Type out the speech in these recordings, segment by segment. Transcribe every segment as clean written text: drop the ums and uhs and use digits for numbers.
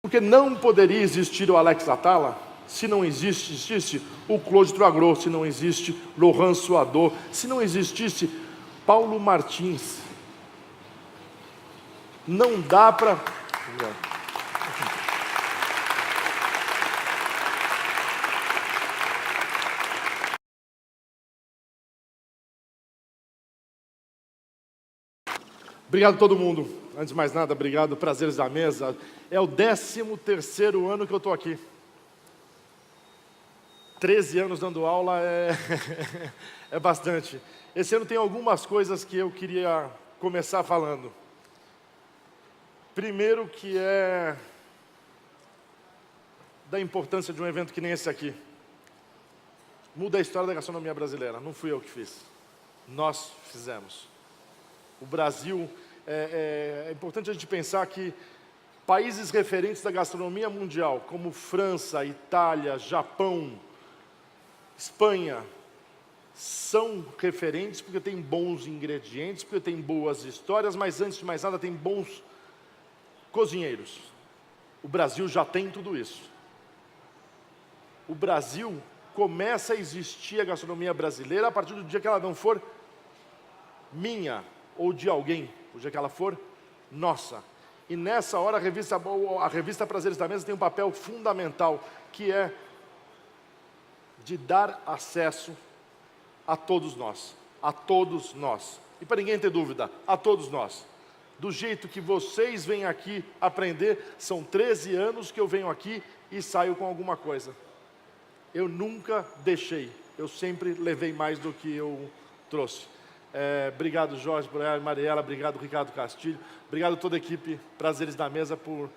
Porque não poderia existir o Alex Atala se não existisse o Claude Troagro, se não existe Laurent Suadô, se não existisse Paulo Martins. Não dá para... Obrigado a todo mundo. Antes de mais nada, obrigado, prazeres da mesa. É o 13º ano que eu estou aqui. 13 anos dando aula é bastante. Esse ano tem algumas coisas que eu queria começar falando. Primeiro, que é da importância de um evento que nem esse aqui. Muda a história da gastronomia brasileira. Não fui eu que fiz. Nós fizemos. O Brasil, é importante a gente pensar que países referentes da gastronomia mundial, como França, Itália, Japão, Espanha, são referentes porque tem bons ingredientes, porque tem boas histórias, mas antes de mais nada tem bons cozinheiros. O Brasil já tem tudo isso. O Brasil começa a existir a gastronomia brasileira a partir do dia que ela não for minha ou de alguém, o dia que ela for nossa. E nessa hora a revista Prazeres da Mesa tem um papel fundamental, que é de dar acesso a todos nós. A todos nós. E para ninguém ter dúvida, a todos nós. Do jeito que vocês vêm aqui aprender, são 13 anos que eu venho aqui e saio com alguma coisa. Eu nunca deixei, eu sempre levei mais do que eu trouxe. Obrigado, Jorge, obrigado, Mariela, obrigado, Ricardo Castilho, obrigado a toda a equipe Prazeres da Mesa por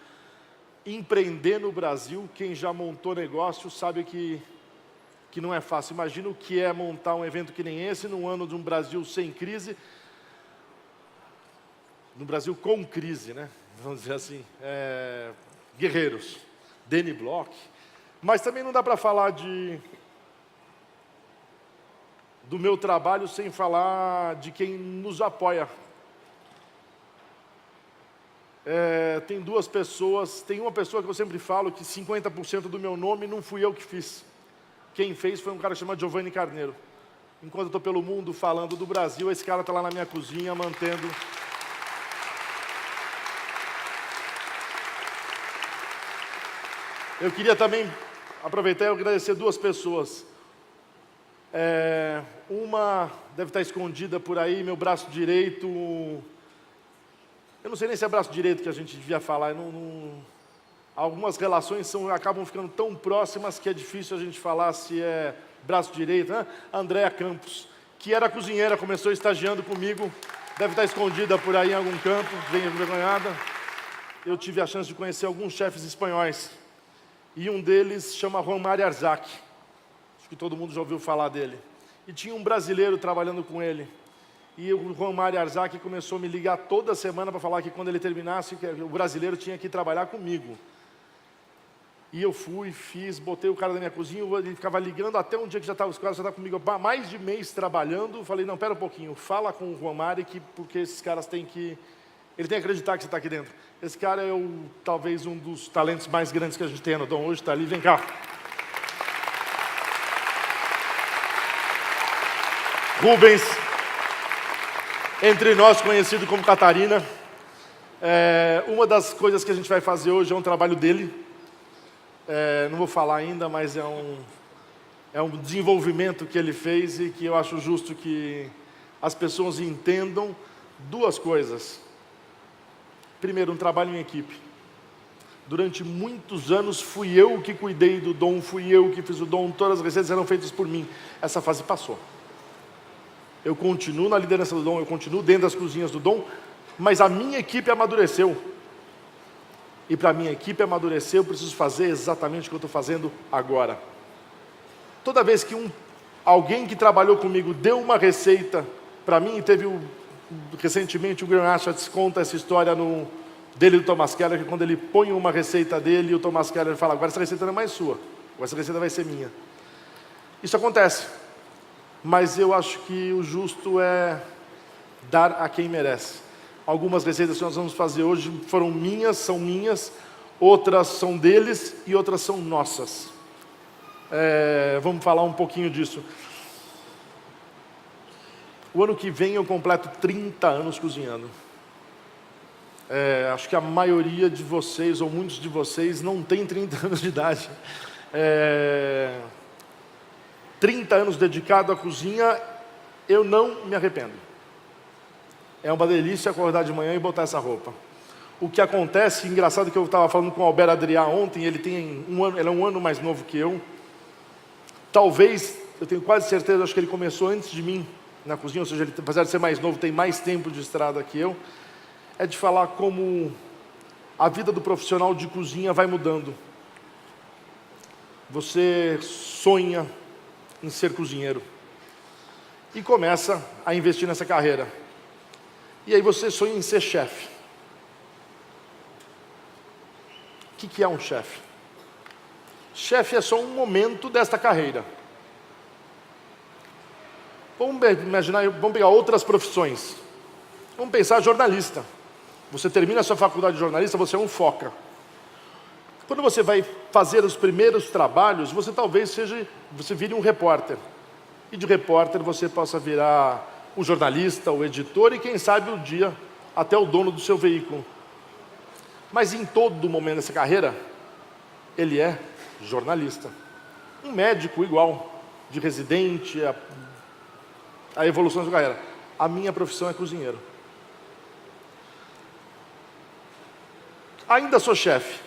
empreender no Brasil. Quem já montou negócio sabe que não é fácil. Imagina o que é montar um evento que nem esse, num ano de um Brasil sem crise, no Brasil com crise, né? Vamos dizer assim, guerreiros, Danny Bloch, mas também não dá para falar do meu trabalho sem falar de quem nos apoia. Tem duas pessoas, tem uma pessoa que eu sempre falo que 50% do meu nome não fui eu que fiz. Quem fez foi um cara chamado Giovanni Carneiro. Enquanto eu estou pelo mundo falando do Brasil, esse cara está lá na minha cozinha mantendo... Eu queria também aproveitar e agradecer duas pessoas. Uma deve estar escondida por aí, meu braço direito. Eu não sei nem se é braço direito que a gente devia falar. Algumas relações acabam ficando tão próximas que é difícil a gente falar se é braço direito, né? Andréa Campos, que era cozinheira, começou estagiando comigo, deve estar escondida por aí em algum canto, bem envergonhada. Eu tive a chance de conhecer alguns chefes espanhóis, e um deles chama Juan Mari Arzac. Acho que todo mundo já ouviu falar dele. E tinha um brasileiro trabalhando com ele. E o Juan Mari Arzac começou a me ligar toda semana para falar que quando ele terminasse, que o brasileiro tinha que trabalhar comigo. E eu fui, botei o cara na minha cozinha, ele ficava ligando até um dia que os caras já estavam comigo há mais de mês trabalhando. Falei, não, pera um pouquinho, fala com o Juan Mari, porque esses caras têm que... Ele tem que acreditar que você está aqui dentro. Esse cara é talvez um dos talentos mais grandes que a gente tem no Dom. Hoje está ali, vem cá. Rubens, entre nós conhecido como Catarina. Uma das coisas que a gente vai fazer hoje é um trabalho dele. Não vou falar ainda, mas é um desenvolvimento que ele fez e que eu acho justo que as pessoas entendam duas coisas. Primeiro, um trabalho em equipe. Durante muitos anos fui eu que cuidei do Dom, fui eu que fiz o Dom, todas as receitas eram feitas por mim. Essa fase passou. Eu continuo na liderança do Dom, eu continuo dentro das cozinhas do Dom, mas a minha equipe amadureceu. E para a minha equipe amadurecer, eu preciso fazer exatamente o que eu estou fazendo agora. Toda vez que alguém que trabalhou comigo deu uma receita para mim, recentemente o Granache conta essa história dele do Thomas Keller, que quando ele põe uma receita dele, o Thomas Keller fala, agora essa receita não é mais sua, agora essa receita vai ser minha. Isso acontece, mas eu acho que o justo é dar a quem merece. Algumas receitas que nós vamos fazer hoje foram minhas, são minhas, outras são deles e outras são nossas. Vamos falar um pouquinho disso. O ano que vem eu completo 30 anos cozinhando. Acho que a maioria de vocês, ou muitos de vocês, não tem 30 anos de idade. 30 anos dedicado à cozinha, eu não me arrependo. É uma delícia acordar de manhã e botar essa roupa. O que acontece, engraçado que eu estava falando com o Albert Adrià ontem, ele é um ano mais novo que eu. Talvez, eu tenho quase certeza, acho que ele começou antes de mim na cozinha, ou seja, ele, apesar de ser mais novo, tem mais tempo de estrada que eu. É de falar como a vida do profissional de cozinha vai mudando. Você sonha em ser cozinheiro e começa a investir nessa carreira. E aí você sonha em ser chefe. O que é um chefe? Chefe é só um momento desta carreira. Vamos imaginar, vamos pegar outras profissões. Vamos pensar jornalista. Você termina a sua faculdade de jornalista, você é um foca. Quando você vai fazer os primeiros trabalhos, você talvez você vire um repórter. E de repórter você possa virar o jornalista, o editor e quem sabe um dia até o dono do seu veículo. Mas em todo momento dessa carreira, ele é jornalista. Um médico igual, de residente, a evolução da sua carreira. A minha profissão é cozinheiro. Ainda sou chefe,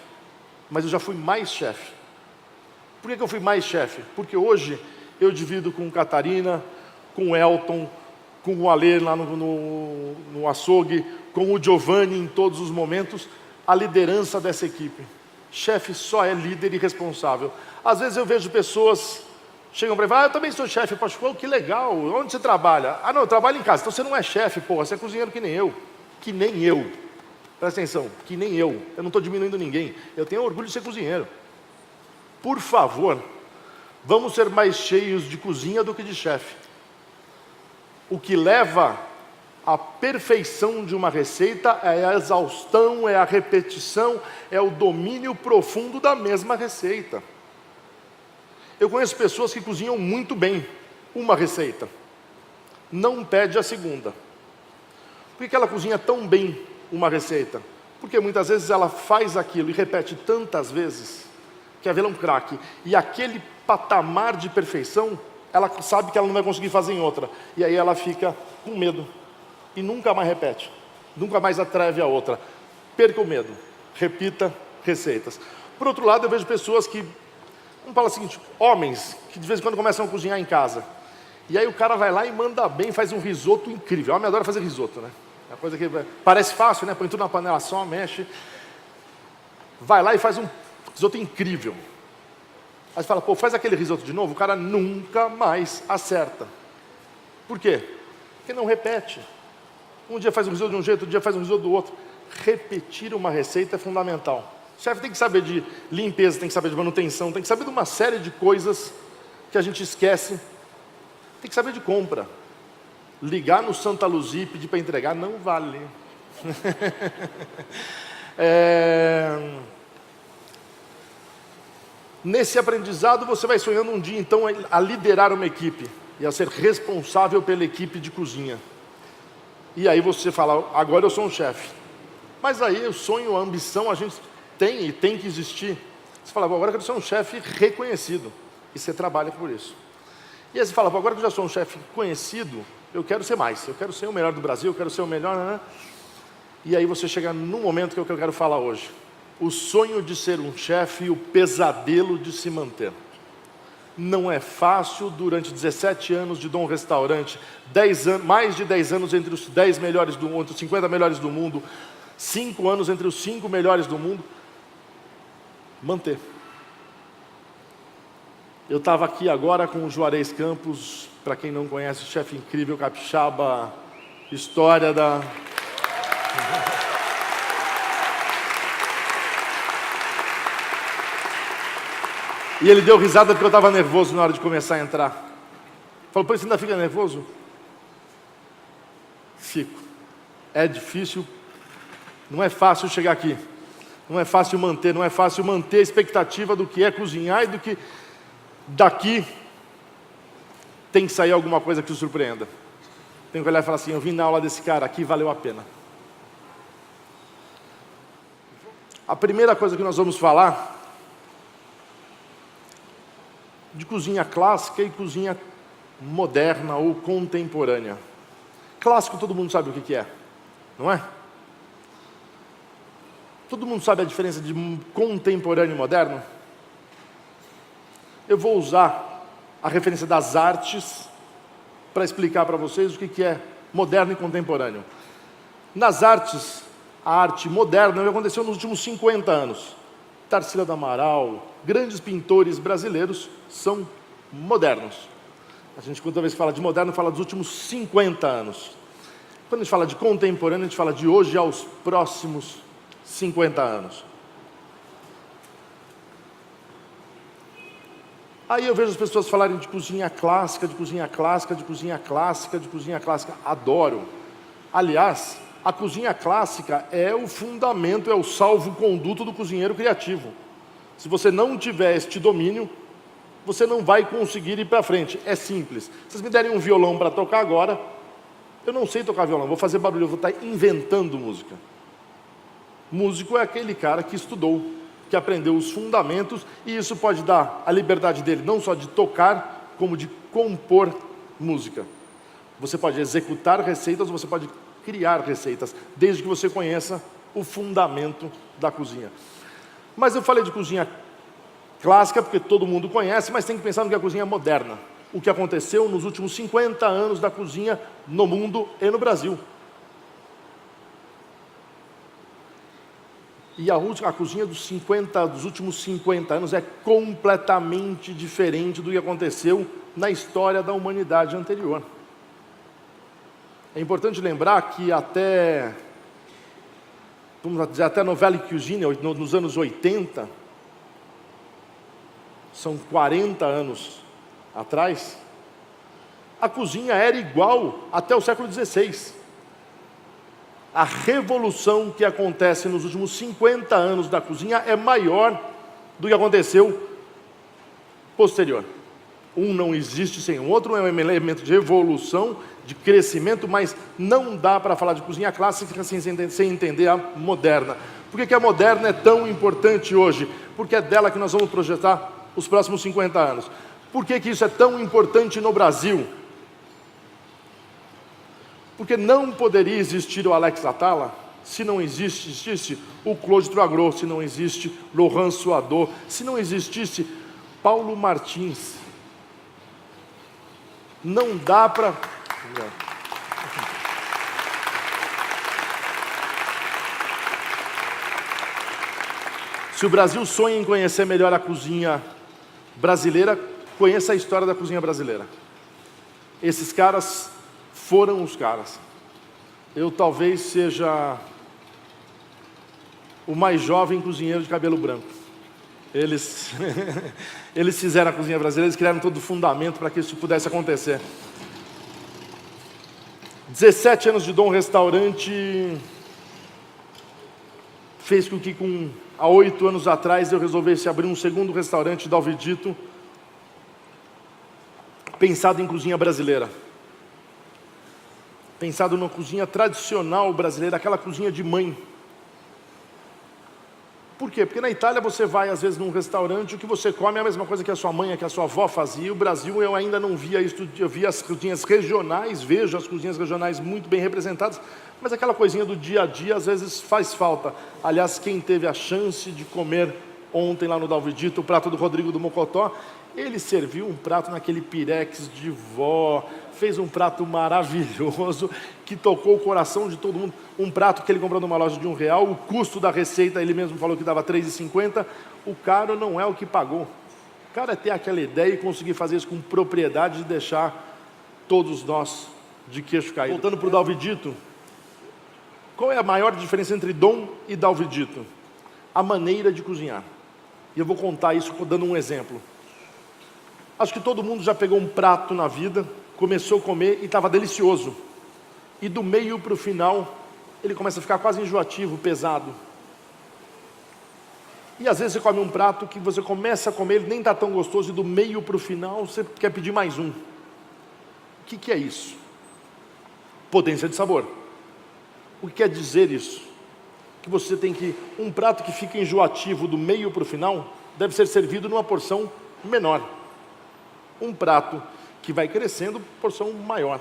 mas eu já fui mais chefe. Por que eu fui mais chefe? Porque hoje eu divido com Catarina, com o Elton, com o Alê lá no açougue, com o Giovanni em todos os momentos, a liderança dessa equipe. Chefe só é líder e responsável. Às vezes eu vejo pessoas chegam para mim e falam, eu também sou chefe. Eu falo, que legal, onde você trabalha? Não, eu trabalho em casa. Então você não é chefe, porra, você é cozinheiro que nem eu. Que nem eu. Presta atenção, que nem eu. Eu não estou diminuindo ninguém. Eu tenho orgulho de ser cozinheiro. Por favor, vamos ser mais cheios de cozinha do que de chefe. O que leva à perfeição de uma receita é a exaustão, é a repetição, é o domínio profundo da mesma receita. Eu conheço pessoas que cozinham muito bem uma receita. Não pede a segunda. Por que ela cozinha tão bem uma receita? Porque muitas vezes ela faz aquilo e repete tantas vezes que a vela é um craque. E aquele patamar de perfeição, ela sabe que ela não vai conseguir fazer em outra. E aí ela fica com medo. E nunca mais repete. Nunca mais atreve a outra. Perca o medo. Repita receitas. Por outro lado, eu vejo pessoas que, vamos falar o seguinte, homens, que de vez em quando começam a cozinhar em casa. E aí o cara vai lá e manda bem, faz um risoto incrível. O homem adora fazer risoto, né? É uma coisa que parece fácil, né? Põe tudo na panela só, mexe. Vai lá e faz um risoto incrível. Aí você fala, pô, faz aquele risoto de novo. O cara nunca mais acerta. Por quê? Porque não repete. Um dia faz um risoto de um jeito, outro dia faz um risoto do outro. Repetir uma receita é fundamental. O chefe tem que saber de limpeza, tem que saber de manutenção, tem que saber de uma série de coisas que a gente esquece. Tem que saber de compra. Ligar no Santa Luzia e pedir para entregar não vale. Nesse aprendizado você vai sonhando um dia então a liderar uma equipe e a ser responsável pela equipe de cozinha. E aí você fala, agora eu sou um chefe. Mas aí o sonho, a ambição, a gente tem e tem que existir. Você fala, agora eu quero ser um chefe reconhecido. E você trabalha por isso. E aí você fala, agora que eu já sou um chefe conhecido, eu quero ser mais. Eu quero ser o melhor do Brasil, eu quero ser o melhor, né? E aí você chega no momento que eu quero falar hoje. O sonho de ser um chefe e o pesadelo de se manter. Não é fácil durante 17 anos de Dom Restaurante, mais de 10 anos entre os 10 melhores do mundo, entre os 50 melhores do mundo, 5 anos entre os 5 melhores do mundo, manter. Eu estava aqui agora com o Juarez Campos, para quem não conhece, chefe incrível, capixaba, história da... E ele deu risada porque eu estava nervoso na hora de começar a entrar. Falou, pô, você ainda fica nervoso? Fico. É difícil, não é fácil chegar aqui. Não é fácil manter a expectativa do que é cozinhar e do que daqui tem que sair alguma coisa que te surpreenda. Tem que olhar e falar assim, eu vim na aula desse cara aqui, valeu a pena. A primeira coisa que nós vamos falar de cozinha clássica e cozinha moderna ou contemporânea. Clássico todo mundo sabe o que é, não é? Todo mundo sabe a diferença de contemporâneo e moderno? Eu vou usar a referência das artes para explicar para vocês o que é moderno e contemporâneo. Nas artes, a arte moderna aconteceu nos últimos 50 anos. Tarsila do Amaral, grandes pintores brasileiros são modernos. A gente, quando vez fala de moderno, fala dos últimos 50 anos. Quando a gente fala de contemporâneo, a gente fala de hoje aos próximos 50 anos. Aí eu vejo as pessoas falarem de cozinha clássica, de cozinha clássica, de cozinha clássica, de cozinha clássica. Adoro. Aliás, a cozinha clássica é o fundamento, é o salvo-conduto do cozinheiro criativo. Se você não tiver este domínio, você não vai conseguir ir para frente. É simples. Se vocês me derem um violão para tocar agora, eu não sei tocar violão, vou fazer barulho, eu vou estar inventando música. Músico é aquele cara que estudou, que aprendeu os fundamentos, e isso pode dar a liberdade dele não só de tocar, como de compor música. Você pode executar receitas, você pode criar receitas, desde que você conheça o fundamento da cozinha. Mas eu falei de cozinha clássica, porque todo mundo conhece, mas tem que pensar no que é a cozinha moderna. O que aconteceu nos últimos 50 anos da cozinha no mundo e no Brasil. E a cozinha dos últimos 50 anos é completamente diferente do que aconteceu na história da humanidade anterior. É importante lembrar que até a Nouvelle Cuisine, nos anos 80, são 40 anos atrás, a cozinha era igual até o século XVI. A revolução que acontece nos últimos 50 anos da cozinha é maior do que aconteceu posterior. Um não existe sem o outro, é um elemento de evolução, de crescimento, mas não dá para falar de cozinha clássica sem entender a moderna. Por que a moderna é tão importante hoje? Porque é dela que nós vamos projetar os próximos 50 anos. Por que isso é tão importante no Brasil? Porque não poderia existir o Alex Atala se não existisse o Claude Troisgros, se não existe Laurent Suadot, se não existisse Paulo Martins. Não dá para... Se o Brasil sonha em conhecer melhor a cozinha brasileira, conheça a história da cozinha brasileira. Esses caras foram os caras. Eu talvez seja o mais jovem cozinheiro de cabelo branco. Eles fizeram a cozinha brasileira, eles criaram todo o fundamento para que isso pudesse acontecer. 17 anos de Dom Restaurante fez com que há 8 anos atrás eu resolvesse abrir um segundo restaurante da Alvidito, pensado em cozinha brasileira. Pensado numa cozinha tradicional brasileira, aquela cozinha de mãe. Por quê? Porque na Itália você vai às vezes num restaurante, o que você come é a mesma coisa que a sua mãe, que a sua avó fazia. O Brasil eu ainda não via isso, eu via as cozinhas regionais, vejo as cozinhas regionais muito bem representadas, mas aquela coisinha do dia a dia às vezes faz falta. Aliás, quem teve a chance de comer ontem lá no Dalvidito, o prato do Rodrigo do Mocotó, ele serviu um prato naquele pirex de vó, fez um prato maravilhoso, que tocou o coração de todo mundo. Um prato que ele comprou numa loja de R$1, o custo da receita, ele mesmo falou que dava R$3,50, o caro não é o que pagou. O cara é ter aquela ideia e conseguir fazer isso com propriedade e deixar todos nós de queixo caído. Voltando para o Dalvidito, qual é a maior diferença entre Dom e Dalvidito? A maneira de cozinhar. E eu vou contar isso dando um exemplo. Acho que todo mundo já pegou um prato na vida, começou a comer e estava delicioso. E do meio para o final, ele começa a ficar quase enjoativo, pesado. E às vezes você come um prato que você começa a comer, ele nem está tão gostoso, e do meio para o final você quer pedir mais um. O que é isso? Potência de sabor. O que quer dizer isso? Que você tem que, um prato que fica enjoativo do meio para o final, deve ser servido numa porção menor. Um prato que vai crescendo, porção maior.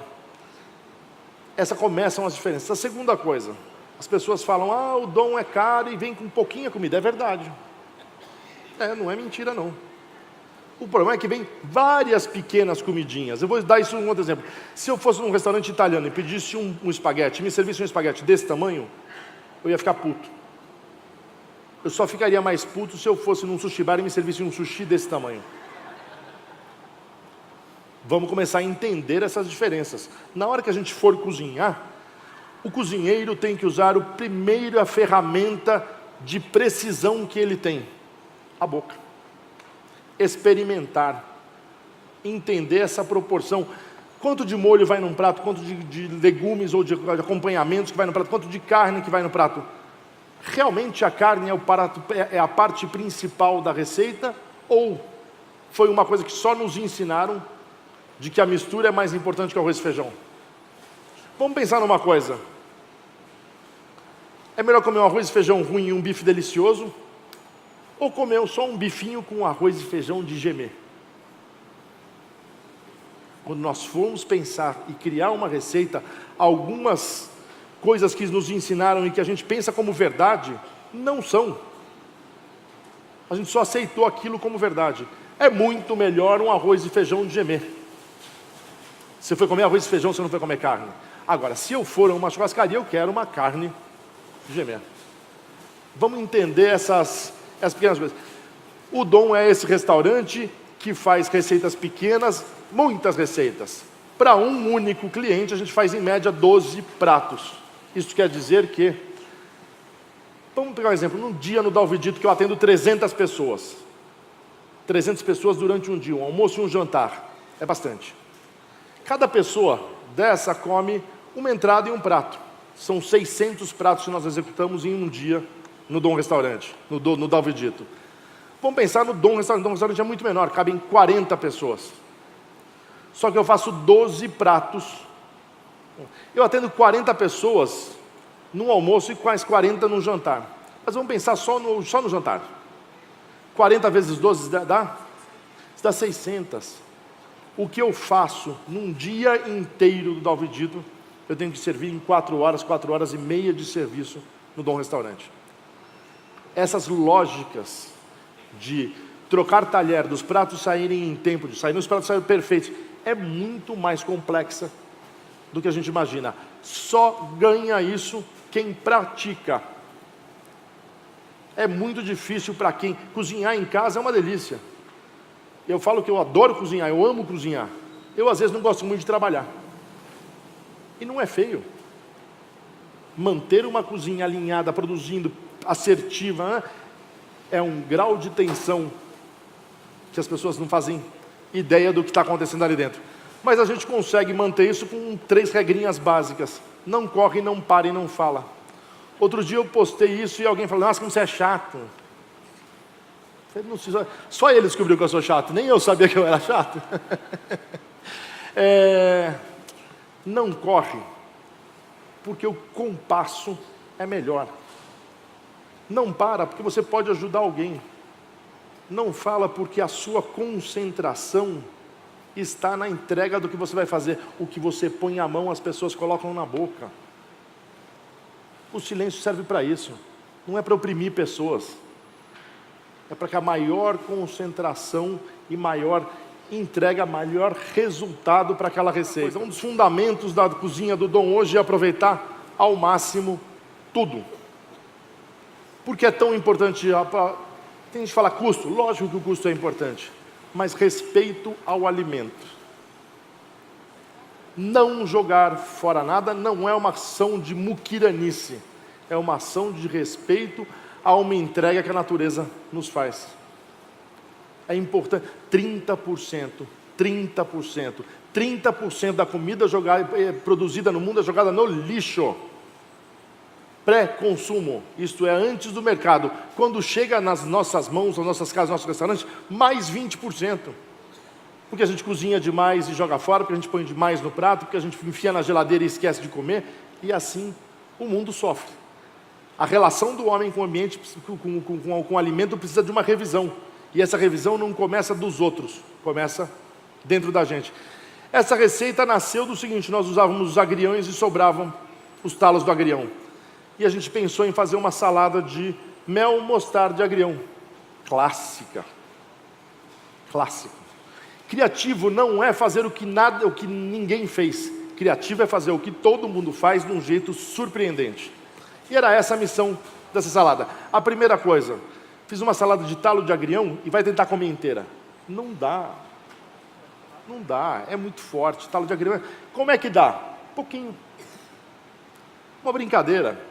Essa começam as diferenças. A segunda coisa, as pessoas falam, o dom é caro e vem com pouquinha comida. É verdade. Não é mentira não. O problema é que vem várias pequenas comidinhas. Eu vou dar isso um outro exemplo. Se eu fosse num restaurante italiano e pedisse um espaguete, me servisse um espaguete desse tamanho, eu ia ficar puto. Eu só ficaria mais puto se eu fosse num sushi bar e me servisse um sushi desse tamanho. Vamos começar a entender essas diferenças. Na hora que a gente for cozinhar, o cozinheiro tem que usar a primeira ferramenta de precisão que ele tem: a boca. Experimentar, entender essa proporção. Quanto de molho vai num prato, quanto de legumes ou de acompanhamentos que vai no prato, quanto de carne que vai no prato. Realmente a carne é a parte principal da receita, ou foi uma coisa que só nos ensinaram de que a mistura é mais importante que o arroz e feijão? Vamos pensar numa coisa. É melhor comer um arroz e feijão ruim e um bife delicioso, ou comer só um bifinho com arroz e feijão de gemer? Quando nós formos pensar e criar uma receita, algumas coisas que nos ensinaram e que a gente pensa como verdade, não são. A gente só aceitou aquilo como verdade. É muito melhor um arroz e feijão de gemer. Você foi comer arroz e feijão, você não foi comer carne. Agora, se eu for a uma churrascaria, eu quero uma carne de gemer. Vamos entender essas pequenas coisas. O Dom é esse restaurante que faz receitas pequenas, muitas receitas. Para um único cliente, a gente faz em média 12 pratos. Isso quer dizer que, vamos pegar um exemplo, num dia no Dalvidito que eu atendo 300 pessoas. 300 pessoas durante um dia, um almoço e um jantar. É bastante. Cada pessoa dessa come uma entrada e um prato. São 600 pratos que nós executamos em um dia no Dom Restaurante, no Dalvidito. Vamos pensar no Dom Restaurante. O Dom Restaurante é muito menor, cabem 40 pessoas. Só que eu faço 12 pratos. Eu atendo 40 pessoas num almoço e quase 40 num jantar. Mas vamos pensar só no jantar. 40 vezes 12 dá? Isso dá 600. O que eu faço num dia inteiro do Dalvidito, eu tenho que servir em 4 horas e meia de serviço no Dom Restaurante. Essas lógicas de trocar talher, dos pratos saírem em tempo, de sair, os pratos saírem perfeitos, é muito mais complexa do que a gente imagina. Só ganha isso quem pratica. É muito difícil para quem cozinhar em casa é uma delícia. Eu falo que eu adoro cozinhar, eu amo cozinhar. Eu às vezes não gosto muito de trabalhar. E não é feio. Manter uma cozinha alinhada, produzindo, assertiva, é um grau de tensão que as pessoas não fazem ideia do que está acontecendo ali dentro. Mas a gente consegue manter isso com 3 regrinhas básicas: não corre, não para e não fala. Outro dia eu postei isso e alguém falou: nossa, como você é chato. Só ele descobriu que eu sou chato, nem eu sabia que eu era chato. Não corre, porque o compasso é melhor. Não para, porque você pode ajudar alguém. Não fala, porque a sua concentração está na entrega do que você vai fazer. O que você põe a mão, as pessoas colocam na boca. O silêncio serve para isso. Não é para oprimir pessoas. É para que a maior concentração e maior entrega, maior resultado para aquela receita. Um dos fundamentos da cozinha do Dom hoje é aproveitar ao máximo tudo. Por que é tão importante? Tem gente que fala custo. Lógico que o custo é importante. Mas respeito ao alimento. Não jogar fora nada não é uma ação de muquiranice. É uma ação de respeito a uma entrega que a natureza nos faz. É importante. 30% da comida produzida no mundo é jogada no lixo. Pré-consumo, isto é, antes do mercado. Quando chega nas nossas mãos, nas nossas casas, nos nossos restaurantes, mais 20%. Porque a gente cozinha demais e joga fora, porque a gente põe demais no prato, porque a gente enfia na geladeira e esquece de comer, e assim o mundo sofre. A relação do homem com o ambiente, com o alimento, precisa de uma revisão. E essa revisão não começa dos outros, começa dentro da gente. Essa receita nasceu do seguinte: nós usávamos os agriões e sobravam os talos do agrião. E a gente pensou em fazer uma salada de mel, mostarda e agrião. Clássica. Clássico. Criativo não é fazer o que ninguém fez. Criativo é fazer o que todo mundo faz de um jeito surpreendente. E era essa a missão dessa salada. A primeira coisa, fiz uma salada de talo de agrião e vai tentar comer inteira. Não dá. Não dá, é muito forte. Talo de agrião, como é que dá? Pouquinho. Uma brincadeira.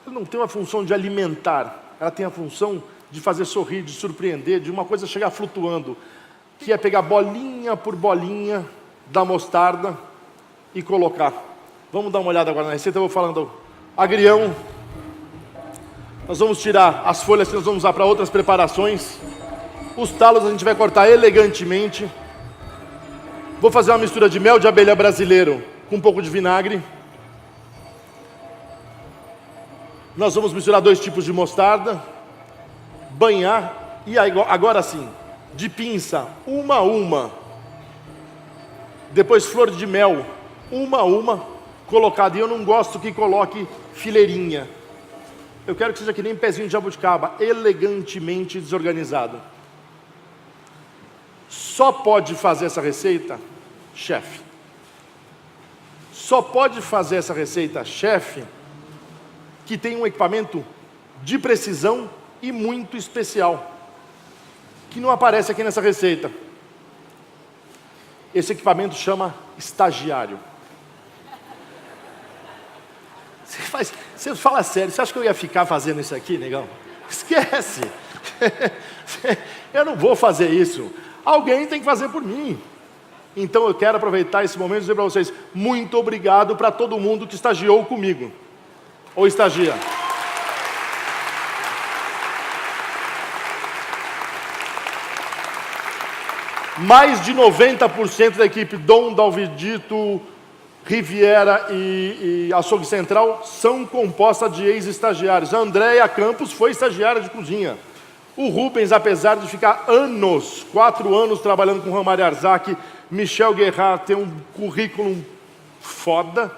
Ela não tem uma função de alimentar, ela tem a função de fazer sorrir, de surpreender, de uma coisa chegar flutuando, que é pegar bolinha por bolinha da mostarda e colocar. Vamos dar uma olhada agora na receita. Eu vou falando agrião. Nós vamos tirar as folhas que nós vamos usar para outras preparações. Os talos a gente vai cortar elegantemente. Vou fazer uma mistura de mel de abelha brasileiro com um pouco de vinagre. Nós vamos misturar 2 tipos de mostarda, banhar, e agora sim, de pinça, uma a uma. Depois flor de mel, uma a uma, colocada. E eu não gosto que coloque fileirinha. Eu quero que seja que nem pezinho de jabuticaba, elegantemente desorganizado. Só pode fazer essa receita chefe. Só pode fazer essa receita chefe que tem um equipamento de precisão e muito especial, que não aparece aqui nessa receita. Esse equipamento chama estagiário. Você fala sério, você acha que eu ia ficar fazendo isso aqui, negão? Esquece! Eu não vou fazer isso. Alguém tem que fazer por mim. Então eu quero aproveitar esse momento e dizer para vocês, muito obrigado para todo mundo que estagiou comigo. Ou estagia. Mais de 90% da equipe Dom, Dalvidito, Riviera e Açougue Central são compostas de ex-estagiários. A Andréia Campos foi estagiária de cozinha. O Rubens, apesar de ficar 4 anos trabalhando com o Ramari Arzak, Michel Guerrat tem um currículo foda,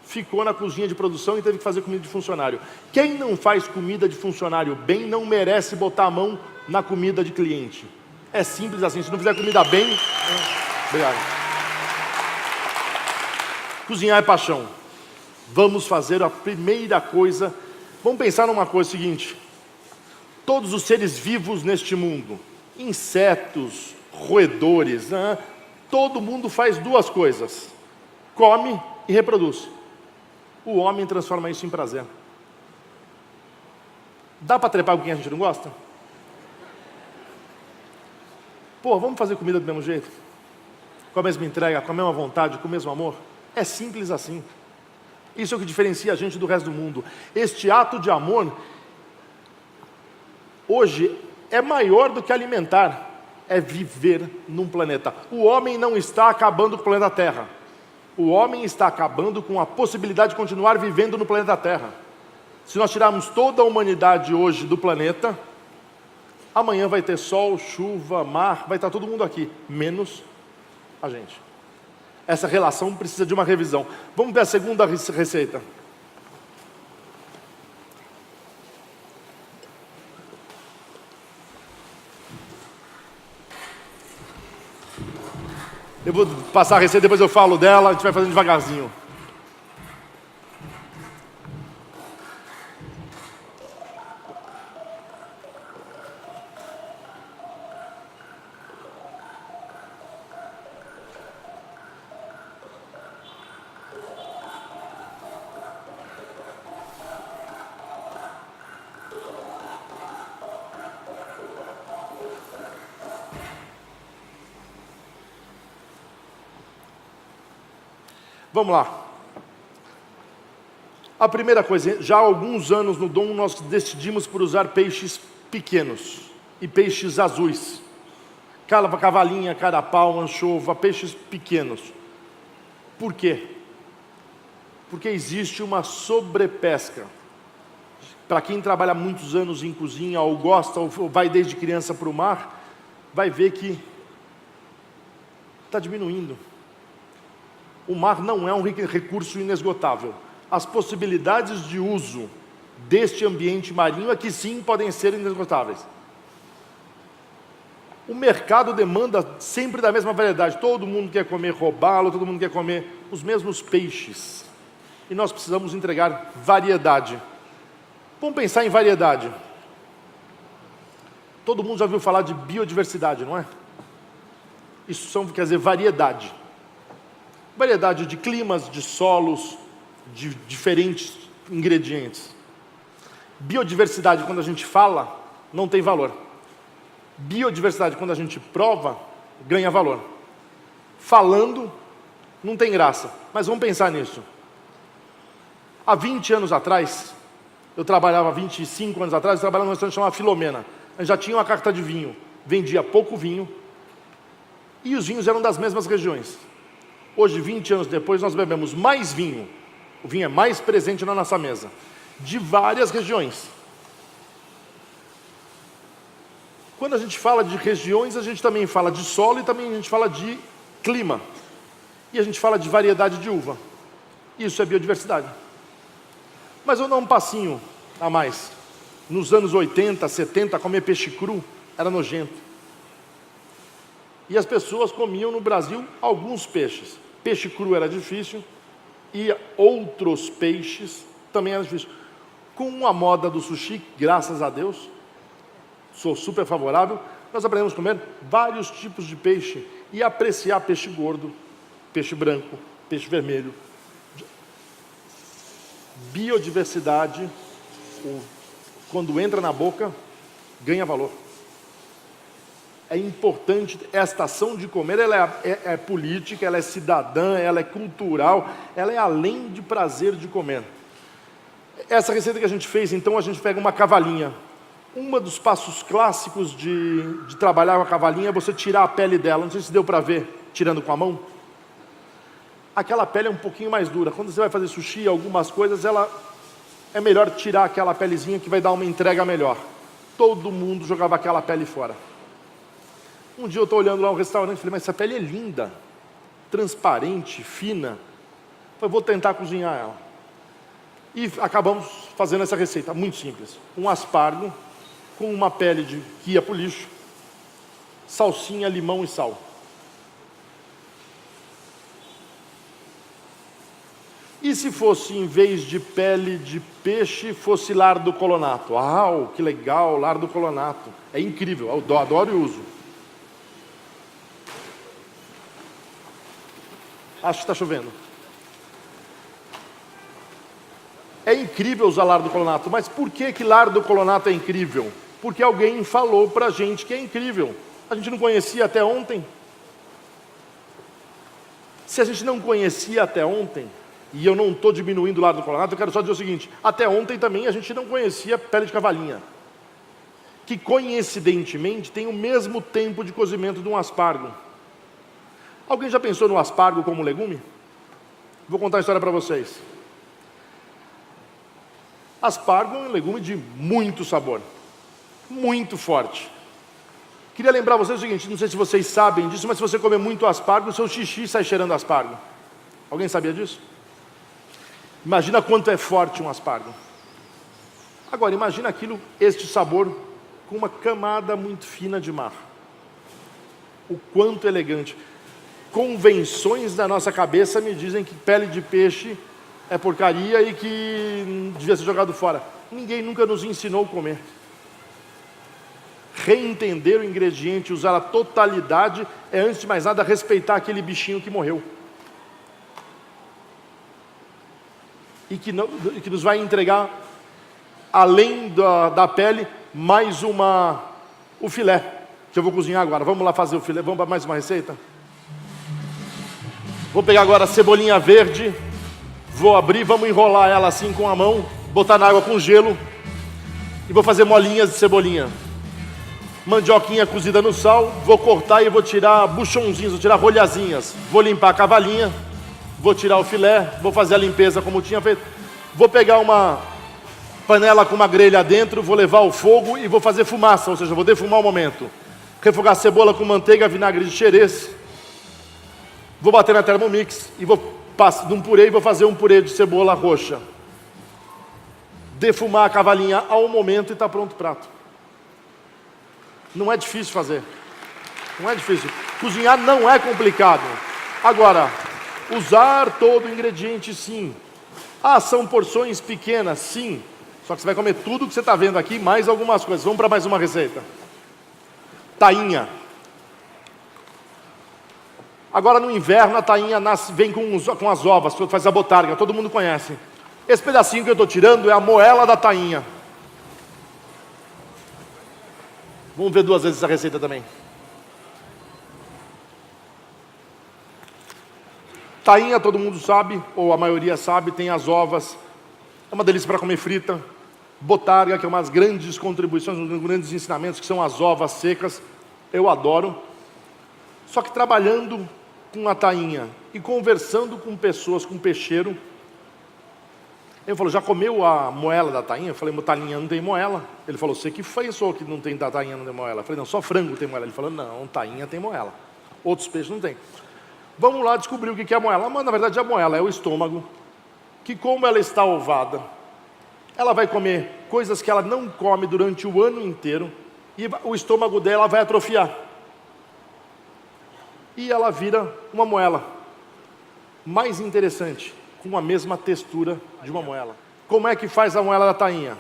ficou na cozinha de produção e teve que fazer comida de funcionário. Quem não faz comida de funcionário bem não merece botar a mão na comida de cliente. É simples assim. Se não fizer comida bem... Obrigado. Cozinhar é paixão. Vamos fazer a primeira coisa. Vamos pensar numa coisa seguinte. Todos os seres vivos neste mundo, insetos, roedores, todo mundo faz 2 coisas. Come e reproduz. O homem transforma isso em prazer. Dá para trepar com quem a gente não gosta? Pô, vamos fazer comida do mesmo jeito? Com a mesma entrega, com a mesma vontade, com o mesmo amor? É simples assim. Isso é o que diferencia a gente do resto do mundo. Este ato de amor, hoje, é maior do que alimentar. É viver num planeta. O homem não está acabando com o planeta Terra. O homem está acabando com a possibilidade de continuar vivendo no planeta Terra. Se nós tirarmos toda a humanidade hoje do planeta, amanhã vai ter sol, chuva, mar, vai estar todo mundo aqui, menos a gente. Essa relação precisa de uma revisão. Vamos ver a segunda receita. Eu vou passar a receita, depois eu falo dela, a gente vai fazendo devagarzinho. Vamos lá. A primeira coisa, já há alguns anos no Dom nós decidimos por usar peixes pequenos e peixes azuis. Cavalinha, carapau, anchova, peixes pequenos. Por quê? Porque existe uma sobrepesca. Para quem trabalha muitos anos em cozinha, ou gosta, ou vai desde criança para o mar, vai ver que está diminuindo. O mar não é um recurso inesgotável. As possibilidades de uso deste ambiente marinho é que sim, podem ser inesgotáveis. O mercado demanda sempre da mesma variedade. Todo mundo quer comer robalo, todo mundo quer comer os mesmos peixes. E nós precisamos entregar variedade. Vamos pensar em variedade. Todo mundo já ouviu falar de biodiversidade, não é? Isso quer dizer variedade. Variedade de climas, de solos, de diferentes ingredientes. Biodiversidade, quando a gente fala, não tem valor. Biodiversidade, quando a gente prova, ganha valor. Falando, não tem graça. Mas vamos pensar nisso. Há 20 anos atrás, eu trabalhava 25 anos atrás, eu trabalhava num restaurante chamado Filomena. A gente já tinha uma carta de vinho, vendia pouco vinho, e os vinhos eram das mesmas regiões. Hoje, 20 anos depois, nós bebemos mais vinho. O vinho é mais presente na nossa mesa, de várias regiões. Quando a gente fala de regiões, a gente também fala de solo e também a gente fala de clima. E a gente fala de variedade de uva. Isso é biodiversidade. Mas eu dou um passinho a mais. Nos anos 80, 70, comer peixe cru era nojento. E as pessoas comiam no Brasil alguns peixes. Peixe cru era difícil e outros peixes também era difícil. Com a moda do sushi, graças a Deus, sou super favorável, nós aprendemos a comer vários tipos de peixe e apreciar peixe gordo, peixe branco, peixe vermelho. Biodiversidade, quando entra na boca, ganha valor. É importante, esta ação de comer, ela é política, ela é cidadã, ela é cultural, ela é além de prazer de comer. Essa receita que a gente fez, então, a gente pega uma cavalinha. Um dos passos clássicos de trabalhar com a cavalinha é você tirar a pele dela. Não sei se deu para ver, tirando com a mão. Aquela pele é um pouquinho mais dura. Quando você vai fazer sushi, algumas coisas, é melhor tirar aquela pelezinha que vai dar uma entrega melhor. Todo mundo jogava aquela pele fora. Um dia eu estou olhando lá no restaurante e falei, mas essa pele é linda, transparente, fina. Eu falei, vou tentar cozinhar ela. E acabamos fazendo essa receita, muito simples. Um aspargo com uma pele que ia para o lixo, salsinha, limão e sal. E se fosse, em vez de pele de peixe, fosse lardo colonato? Uau, que legal, lardo colonato. É incrível, eu adoro e uso. Acho que está chovendo. É incrível usar lardo colonato, mas por que lardo colonato é incrível? Porque alguém falou para a gente que é incrível. A gente não conhecia até ontem. Se a gente não conhecia até ontem, e eu não estou diminuindo o lardo colonato, eu quero só dizer o seguinte, até ontem também a gente não conhecia pele de cavalinha, que coincidentemente tem o mesmo tempo de cozimento de um aspargo. Alguém já pensou no aspargo como legume? Vou contar a história para vocês. Aspargo é um legume de muito sabor, muito forte. Queria lembrar vocês o seguinte, não sei se vocês sabem disso, mas se você comer muito aspargo, o seu xixi sai cheirando aspargo. Alguém sabia disso? Imagina quanto é forte um aspargo. Agora, imagina este sabor com uma camada muito fina de mar. O quanto elegante. Convenções da nossa cabeça me dizem que pele de peixe é porcaria e que devia ser jogado fora. Ninguém nunca nos ensinou a comer. Reentender o ingrediente, usar a totalidade, é antes de mais nada respeitar aquele bichinho que morreu. E que nos vai entregar, além da pele, mais o filé, que eu vou cozinhar agora. Vamos lá fazer o filé, vamos para mais uma receita? Vou pegar agora a cebolinha verde, Vou abrir, vamos enrolar ela assim com a mão, botar na água com gelo e vou fazer molinhas de cebolinha. Mandioquinha cozida no sal, vou cortar e vou tirar buchãozinhos, vou tirar rolhazinhas. Vou limpar a cavalinha, vou tirar o filé, vou fazer a limpeza como tinha feito. Vou pegar uma panela com uma grelha dentro, vou levar ao fogo e vou fazer fumaça, ou seja, vou defumar o momento. Refogar a cebola com manteiga, vinagre de xerez. Vou bater na Thermomix e vou passar num purê e vou fazer um purê de cebola roxa. Defumar a cavalinha ao momento e está pronto o prato. Não é difícil fazer. Não é difícil. Cozinhar não é complicado. Agora, usar todo o ingrediente, sim. Ah, são porções pequenas, sim. Só que você vai comer tudo que você está vendo aqui, mais algumas coisas. Vamos para mais uma receita. Tainha. Agora no inverno a tainha vem com as ovas, faz a botarga, todo mundo conhece. Esse pedacinho que eu estou tirando é a moela da tainha. Vamos ver 2 vezes essa receita também. Tainha todo mundo sabe, ou a maioria sabe, tem as ovas. É uma delícia para comer frita. Botarga, que é umas grandes contribuições, uns grandes ensinamentos, que são as ovas secas. Eu adoro. Só que trabalhando com a tainha e conversando com pessoas, com peixeiro. Ele falou, já comeu a moela da tainha? Eu falei, tainha não tem moela. Ele falou, você que pensou que não tem tainha, não tem moela. Eu falei, não, só frango tem moela. Ele falou, não, tainha tem moela. Outros peixes não tem. Vamos lá descobrir o que é a moela. Mas na verdade a moela é o estômago, que como ela está ovada, ela vai comer coisas que ela não come durante o ano inteiro, e o estômago dela vai atrofiar. E ela vira uma moela. Mais interessante, com a mesma textura de uma moela. Como é que faz a moela da tainha?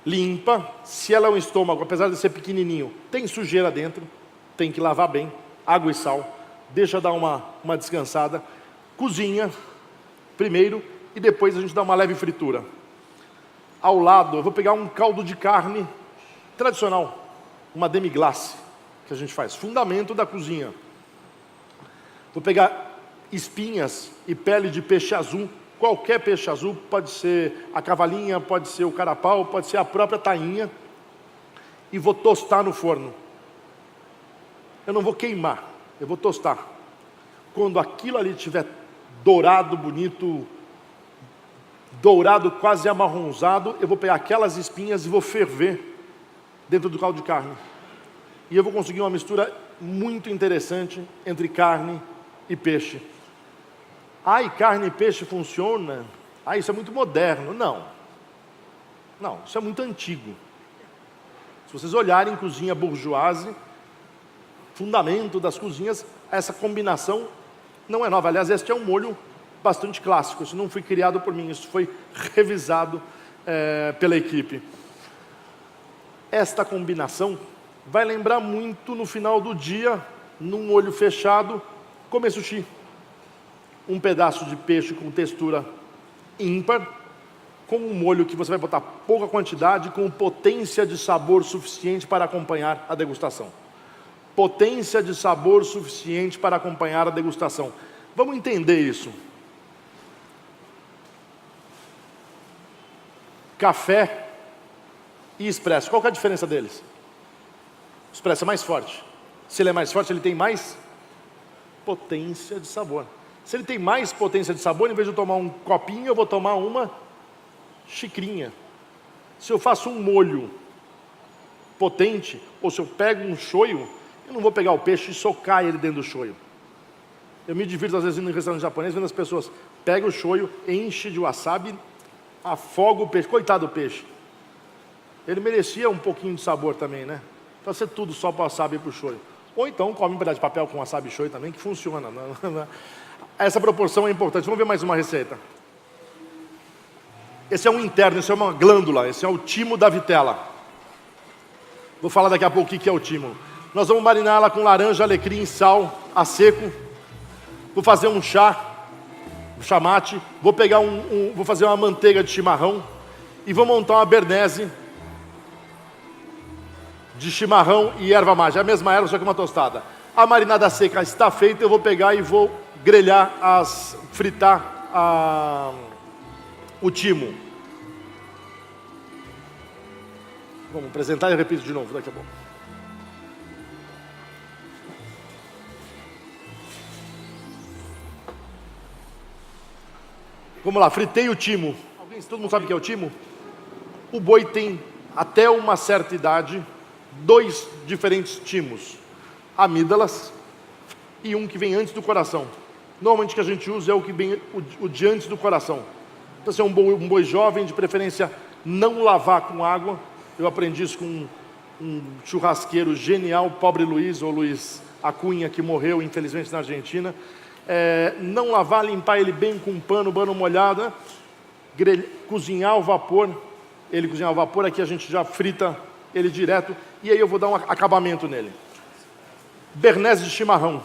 Limpa, se ela é um estômago, apesar de ser pequenininho, tem sujeira dentro, tem que lavar bem, água e sal, deixa dar uma descansada, cozinha primeiro e depois a gente dá uma leve fritura. Ao lado, eu vou pegar um caldo de carne tradicional, uma demi-glace, que a gente faz, fundamento da cozinha. Vou pegar espinhas e pele de peixe azul, qualquer peixe azul, pode ser a cavalinha, pode ser o carapau, pode ser a própria tainha, e vou tostar no forno. Eu não vou queimar, eu vou tostar. Quando aquilo ali estiver dourado, bonito, dourado, quase amarronzado, eu vou pegar aquelas espinhas e vou ferver dentro do caldo de carne. E eu vou conseguir uma mistura muito interessante entre carne e peixe. Ai, carne e peixe funciona? Ah, isso é muito moderno. Não. Não, isso é muito antigo. Se vocês olharem cozinha bourgeoise, fundamento das cozinhas, essa combinação não é nova. Aliás, este é um molho bastante clássico. Isso não foi criado por mim, isso foi revisado pela equipe. Esta combinação vai lembrar muito no final do dia, num olho fechado, comer sushi. Um pedaço de peixe com textura ímpar, com um molho que você vai botar pouca quantidade, com potência de sabor suficiente para acompanhar a degustação. Potência de sabor suficiente para acompanhar a degustação. Vamos entender isso. Café e expresso, qual que é a diferença deles? O expresso é mais forte. Se ele é mais forte, ele tem mais potência de sabor. Se ele tem mais potência de sabor, em vez de eu tomar um copinho, eu vou tomar uma xicrinha. Se eu faço um molho potente, ou se eu pego um shoyu, eu não vou pegar o peixe e socar ele dentro do shoyu. Eu me divirto às vezes indo em restaurante japonês, vendo as pessoas pegam o shoyu, enche de wasabi, afoga o peixe. Coitado do peixe. Ele merecia um pouquinho de sabor também, né? Então ser tudo só para wasabi e para o shoyu. Ou então come um pedaço de papel com wasabi e shoyu também, que funciona. Essa proporção é importante. Vamos ver mais uma receita. Esse é um interno, esse é uma glândula, esse é o timo da vitela. Vou falar daqui a pouco o que é o timo. Nós vamos marinar ela com laranja, alecrim, sal, a seco. Vou fazer um chá mate. Vou pegar vou fazer uma manteiga de chimarrão e vou montar uma béarnaise de chimarrão e erva mágica. É a mesma erva, só que uma tostada. A marinada seca está feita, eu vou pegar e vou grelhar, fritar o timo. Vamos apresentar e repito de novo daqui a pouco. Vamos lá, fritei o timo. Todo mundo sabe o que é o timo? O boi tem, até uma certa idade, 2 diferentes timos. Amígdalas e um que vem antes do coração. Normalmente o que a gente usa é o que vem o de antes do coração. Então, se é um boi jovem, de preferência não lavar com água. Eu aprendi isso com um churrasqueiro genial, pobre Luiz, ou Luiz Acunha, que morreu infelizmente na Argentina. Não lavar, limpar ele bem com um pano molhado, cozinhar ao vapor. Ele cozinhar ao vapor, aqui a gente já frita ele direto, e aí eu vou dar um acabamento nele. Bernese de chimarrão.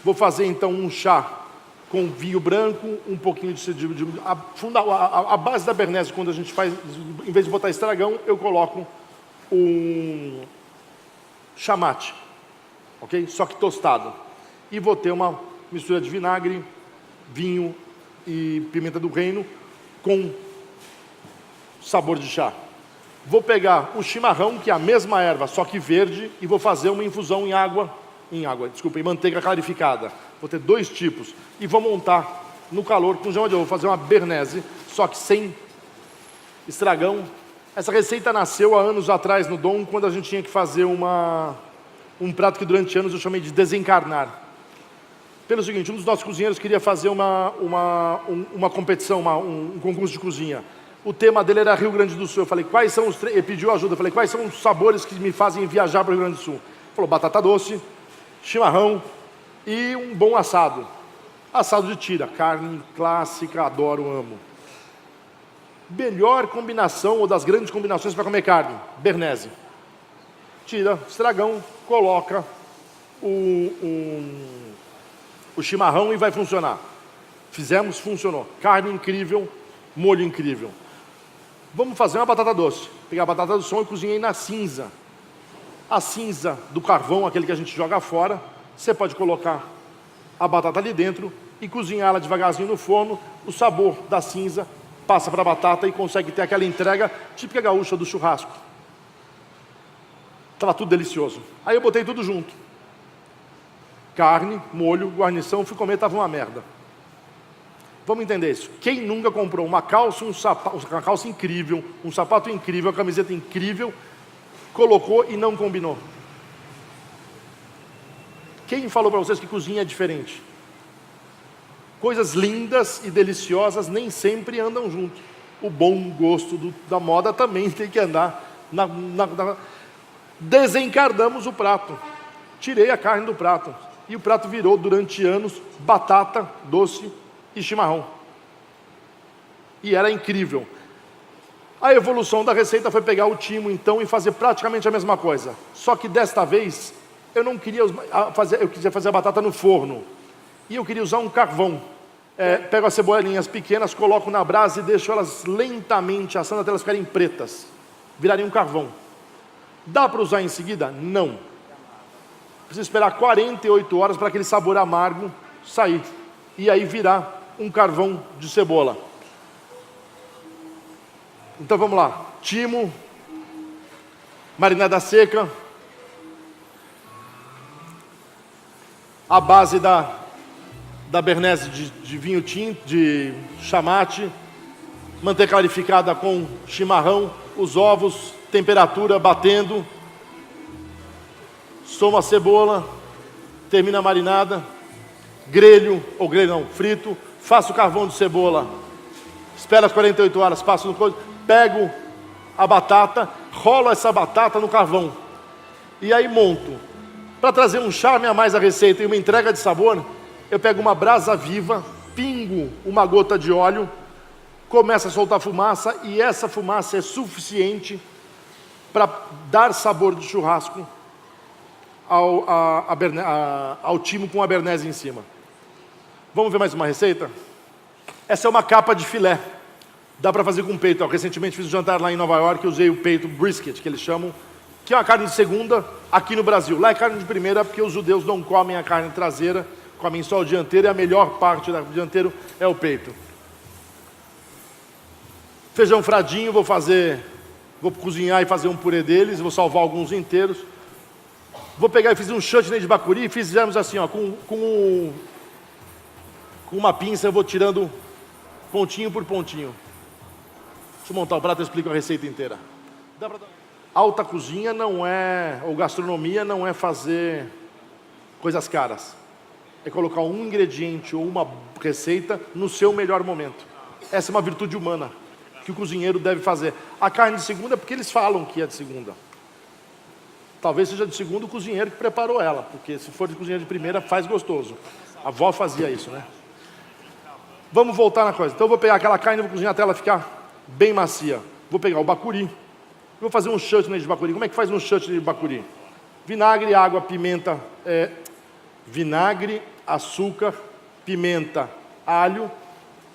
Vou fazer então um chá com vinho branco, um pouquinho a base da bernese, quando a gente faz, em vez de botar estragão, eu coloco um chamate, ok? Só que tostado. E vou ter uma mistura de vinagre, vinho e pimenta do reino com sabor de chá. Vou pegar o chimarrão, que é a mesma erva, só que verde, e vou fazer uma infusão em manteiga clarificada. Vou ter 2 tipos. E vou montar no calor com gema de ovo. Vou fazer uma bernese, só que sem estragão. Essa receita nasceu há anos atrás no Dom, quando a gente tinha que fazer um prato que durante anos eu chamei de desencarnar. Pelo seguinte, um dos nossos cozinheiros queria fazer uma competição, um concurso de cozinha. O tema dele era Rio Grande do Sul. Eu falei, quais são os... Ele pediu ajuda. Eu falei, quais são os sabores que me fazem viajar para o Rio Grande do Sul? Ele falou, batata doce, chimarrão e um bom assado. Assado de tira, carne clássica, adoro, amo. Melhor combinação, ou das grandes combinações para comer carne, bernese. Tira, estragão, coloca o chimarrão e vai funcionar. Fizemos, funcionou. Carne incrível, molho incrível. Vamos fazer uma batata doce. Pegar a batata do som e cozinhei na cinza. A cinza do carvão, aquele que a gente joga fora, você pode colocar a batata ali dentro e cozinhar ela devagarzinho no forno. O sabor da cinza passa para a batata e consegue ter aquela entrega típica gaúcha do churrasco. Estava tudo delicioso. Aí eu botei tudo junto. Carne, molho, guarnição, fui comer, estava uma merda. Vamos entender isso. Quem nunca comprou uma calça, uma calça incrível, um sapato incrível, uma camiseta incrível, colocou e não combinou? Quem falou para vocês que cozinha é diferente? Coisas lindas e deliciosas nem sempre andam junto. O bom gosto da moda também tem que andar. Desencarnamos o prato. Tirei a carne do prato. E o prato virou, durante anos, batata doce e chimarrão. E era incrível. A evolução da receita foi pegar o timo, então, e fazer praticamente a mesma coisa. Só que desta vez, eu não queria eu queria fazer a batata no forno. E eu queria usar um carvão. Pego as cebolinhas pequenas, coloco na brasa e deixo elas lentamente assando até elas ficarem pretas. Virariam um carvão. Dá para usar em seguida? Não. Precisa esperar 48 horas para aquele sabor amargo sair. E aí virar um carvão de cebola. Então vamos lá. Timo, marinada seca, a base da bernese de vinho tinto, de chamate, manteiga clarificada com chimarrão, os ovos, temperatura batendo, soma a cebola, termina a marinada, frito, faço o carvão de cebola, espero as 48 horas, passo no coisa, pego a batata, rolo essa batata no carvão, e aí monto. Para trazer um charme a mais à receita e uma entrega de sabor, eu pego uma brasa viva, pingo uma gota de óleo, começa a soltar fumaça, e essa fumaça é suficiente para dar sabor de churrasco ao timo com a bernese em cima. Vamos ver mais uma receita? Essa é uma capa de filé. Dá para fazer com peito. Recentemente fiz um jantar lá em Nova York e usei o peito brisket, que eles chamam, que é uma carne de segunda aqui no Brasil. Lá é carne de primeira porque os judeus não comem a carne traseira, comem só o dianteiro, e a melhor parte do dianteiro é o peito. Feijão fradinho, vou cozinhar e fazer um purê deles, vou salvar alguns inteiros. Vou pegar e fiz um chutney de bacuri e fizemos assim, ó, com uma pinça eu vou tirando pontinho por pontinho. Deixa eu montar o prato e explico a receita inteira. Alta cozinha não é, ou gastronomia não é fazer coisas caras. É colocar um ingrediente ou uma receita no seu melhor momento. Essa é uma virtude humana que o cozinheiro deve fazer. A carne de segunda é porque eles falam que é de segunda. Talvez seja de segunda o cozinheiro que preparou ela, porque se for de cozinha de primeira, faz gostoso. A avó fazia isso, né? Vamos voltar na coisa. Então eu vou pegar aquela carne e vou cozinhar até ela ficar bem macia. Vou pegar o bacuri. Vou fazer um chutney de bacuri. Como é que faz um chutney de bacuri? Vinagre, água, pimenta, vinagre, açúcar, pimenta, alho.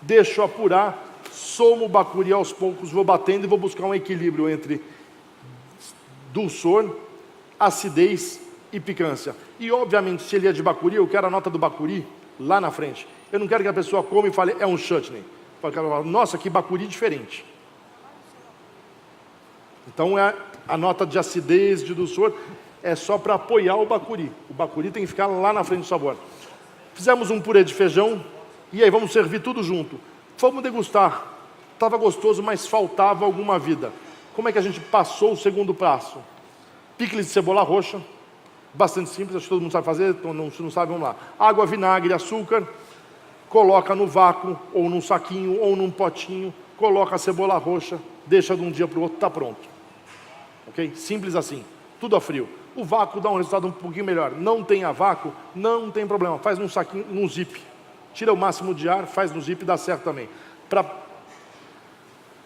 Deixo apurar, somo o bacuri aos poucos, vou batendo e vou buscar um equilíbrio entre dulçor, acidez e picância. E obviamente, se ele é de bacuri, eu quero a nota do bacuri lá na frente. Eu não quero que a pessoa come e fale, é um chutney. Eu quero falar, nossa, que bacuri diferente. Então a nota de acidez, de dulçor, é só para apoiar o bacuri. O bacuri tem que ficar lá na frente do sabor. Fizemos um purê de feijão, e aí vamos servir tudo junto. Vamos degustar. Estava gostoso, mas faltava alguma vida. Como é que a gente passou o segundo passo? Picles de cebola roxa, bastante simples, acho que todo mundo sabe fazer, então se não sabe, vamos lá. Água, vinagre, açúcar, coloca no vácuo, ou num saquinho, ou num potinho, coloca a cebola roxa, deixa de um dia para o outro, está pronto. Ok? Simples assim, tudo a frio. O vácuo dá um resultado um pouquinho melhor. Não tem a vácuo, não tem problema, faz num saquinho, num zip. Tira o máximo de ar, faz no zip e dá certo também. Para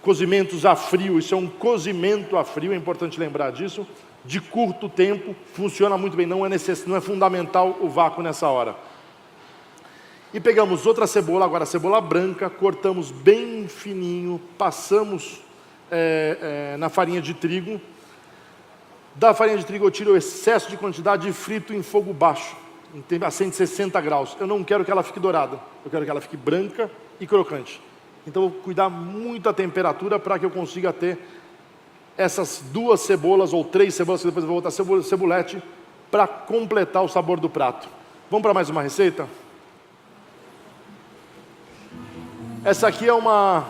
cozimentos a frio, isso é um cozimento a frio, é importante lembrar disso. De curto tempo, funciona muito bem, não é fundamental o vácuo nessa hora. E pegamos outra cebola, agora a cebola branca, cortamos bem fininho, passamos na farinha de trigo. Da farinha de trigo eu tiro o excesso de quantidade e frito em fogo baixo, a 160 graus. Eu não quero que ela fique dourada, eu quero que ela fique branca e crocante. Então eu vou cuidar muito da temperatura para que eu consiga ter essas 2 cebolas ou 3 cebolas, que depois eu vou botar cebulete, para completar o sabor do prato. Vamos para mais uma receita? Essa aqui é um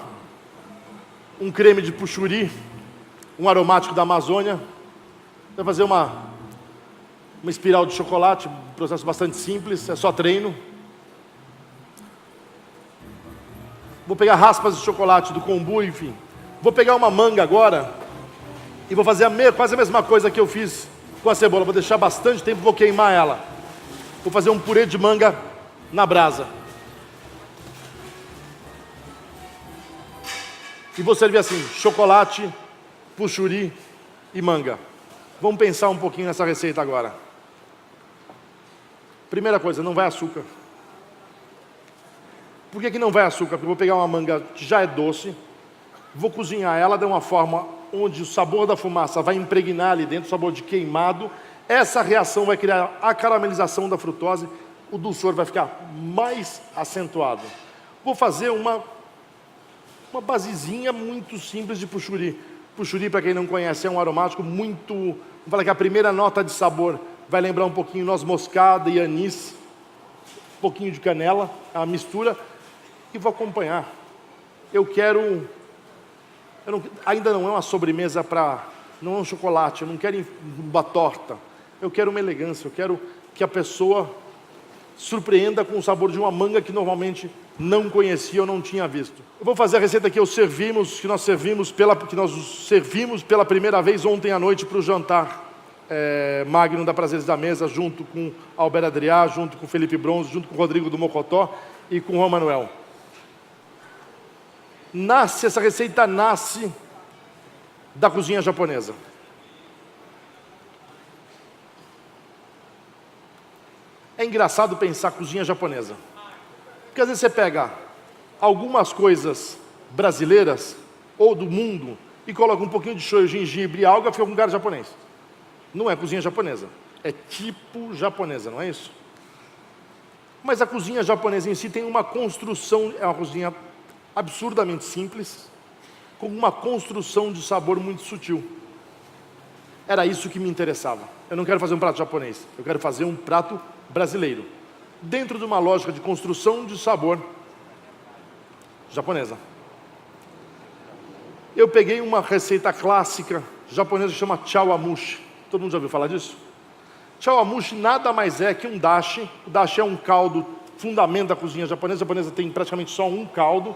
creme de puxuri, um aromático da Amazônia. Vai fazer uma espiral de chocolate, um processo bastante simples, é só treino. Vou pegar raspas de chocolate do kombu, enfim. Vou pegar uma manga agora e vou fazer quase a mesma coisa que eu fiz com a cebola. Vou deixar bastante tempo, vou queimar ela. Vou fazer um purê de manga na brasa. E vou servir assim, chocolate, puxuri e manga. Vamos pensar um pouquinho nessa receita agora. Primeira coisa, não vai açúcar. Por que não vai açúcar? Porque eu vou pegar uma manga que já é doce, vou cozinhar ela de uma forma onde o sabor da fumaça vai impregnar ali dentro, o sabor de queimado. Essa reação vai criar a caramelização da frutose, o dulçor vai ficar mais acentuado. Vou fazer uma basezinha muito simples de puxuri. Puxuri, para quem não conhece, é um aromático muito... Vou falar que a primeira nota de sabor vai lembrar um pouquinho noz moscada e anis, um pouquinho de canela, a mistura, e vou acompanhar. Ainda não é uma sobremesa não é um chocolate, eu não quero uma torta, eu quero uma elegância, eu quero que a pessoa surpreenda com o sabor de uma manga que normalmente não conhecia ou não tinha visto. Eu vou fazer a receita que nós servimos pela primeira vez ontem à noite para o jantar Magno da Prazeres da Mesa, junto com Albert Adrià, junto com Felipe Bronze, junto com Rodrigo do Mocotó e com Juan Manuel. Essa receita nasce da cozinha japonesa. É engraçado pensar cozinha japonesa. Porque às vezes você pega algumas coisas brasileiras ou do mundo e coloca um pouquinho de shoyu, gengibre e alga, fica com cara japonês. Não é cozinha japonesa, é tipo japonesa, não é isso? Mas a cozinha japonesa em si tem uma construção, é uma cozinha absurdamente simples, com uma construção de sabor muito sutil. Era isso que me interessava. Eu não quero fazer um prato japonês, eu quero fazer um prato brasileiro, dentro de uma lógica de construção de sabor japonesa. Eu peguei uma receita clássica japonesa que chama chawamushi. Todo mundo já ouviu falar disso? Chawamushi nada mais é que um dashi. O dashi é um caldo, fundamento da cozinha japonesa. A japonesa tem praticamente só um caldo,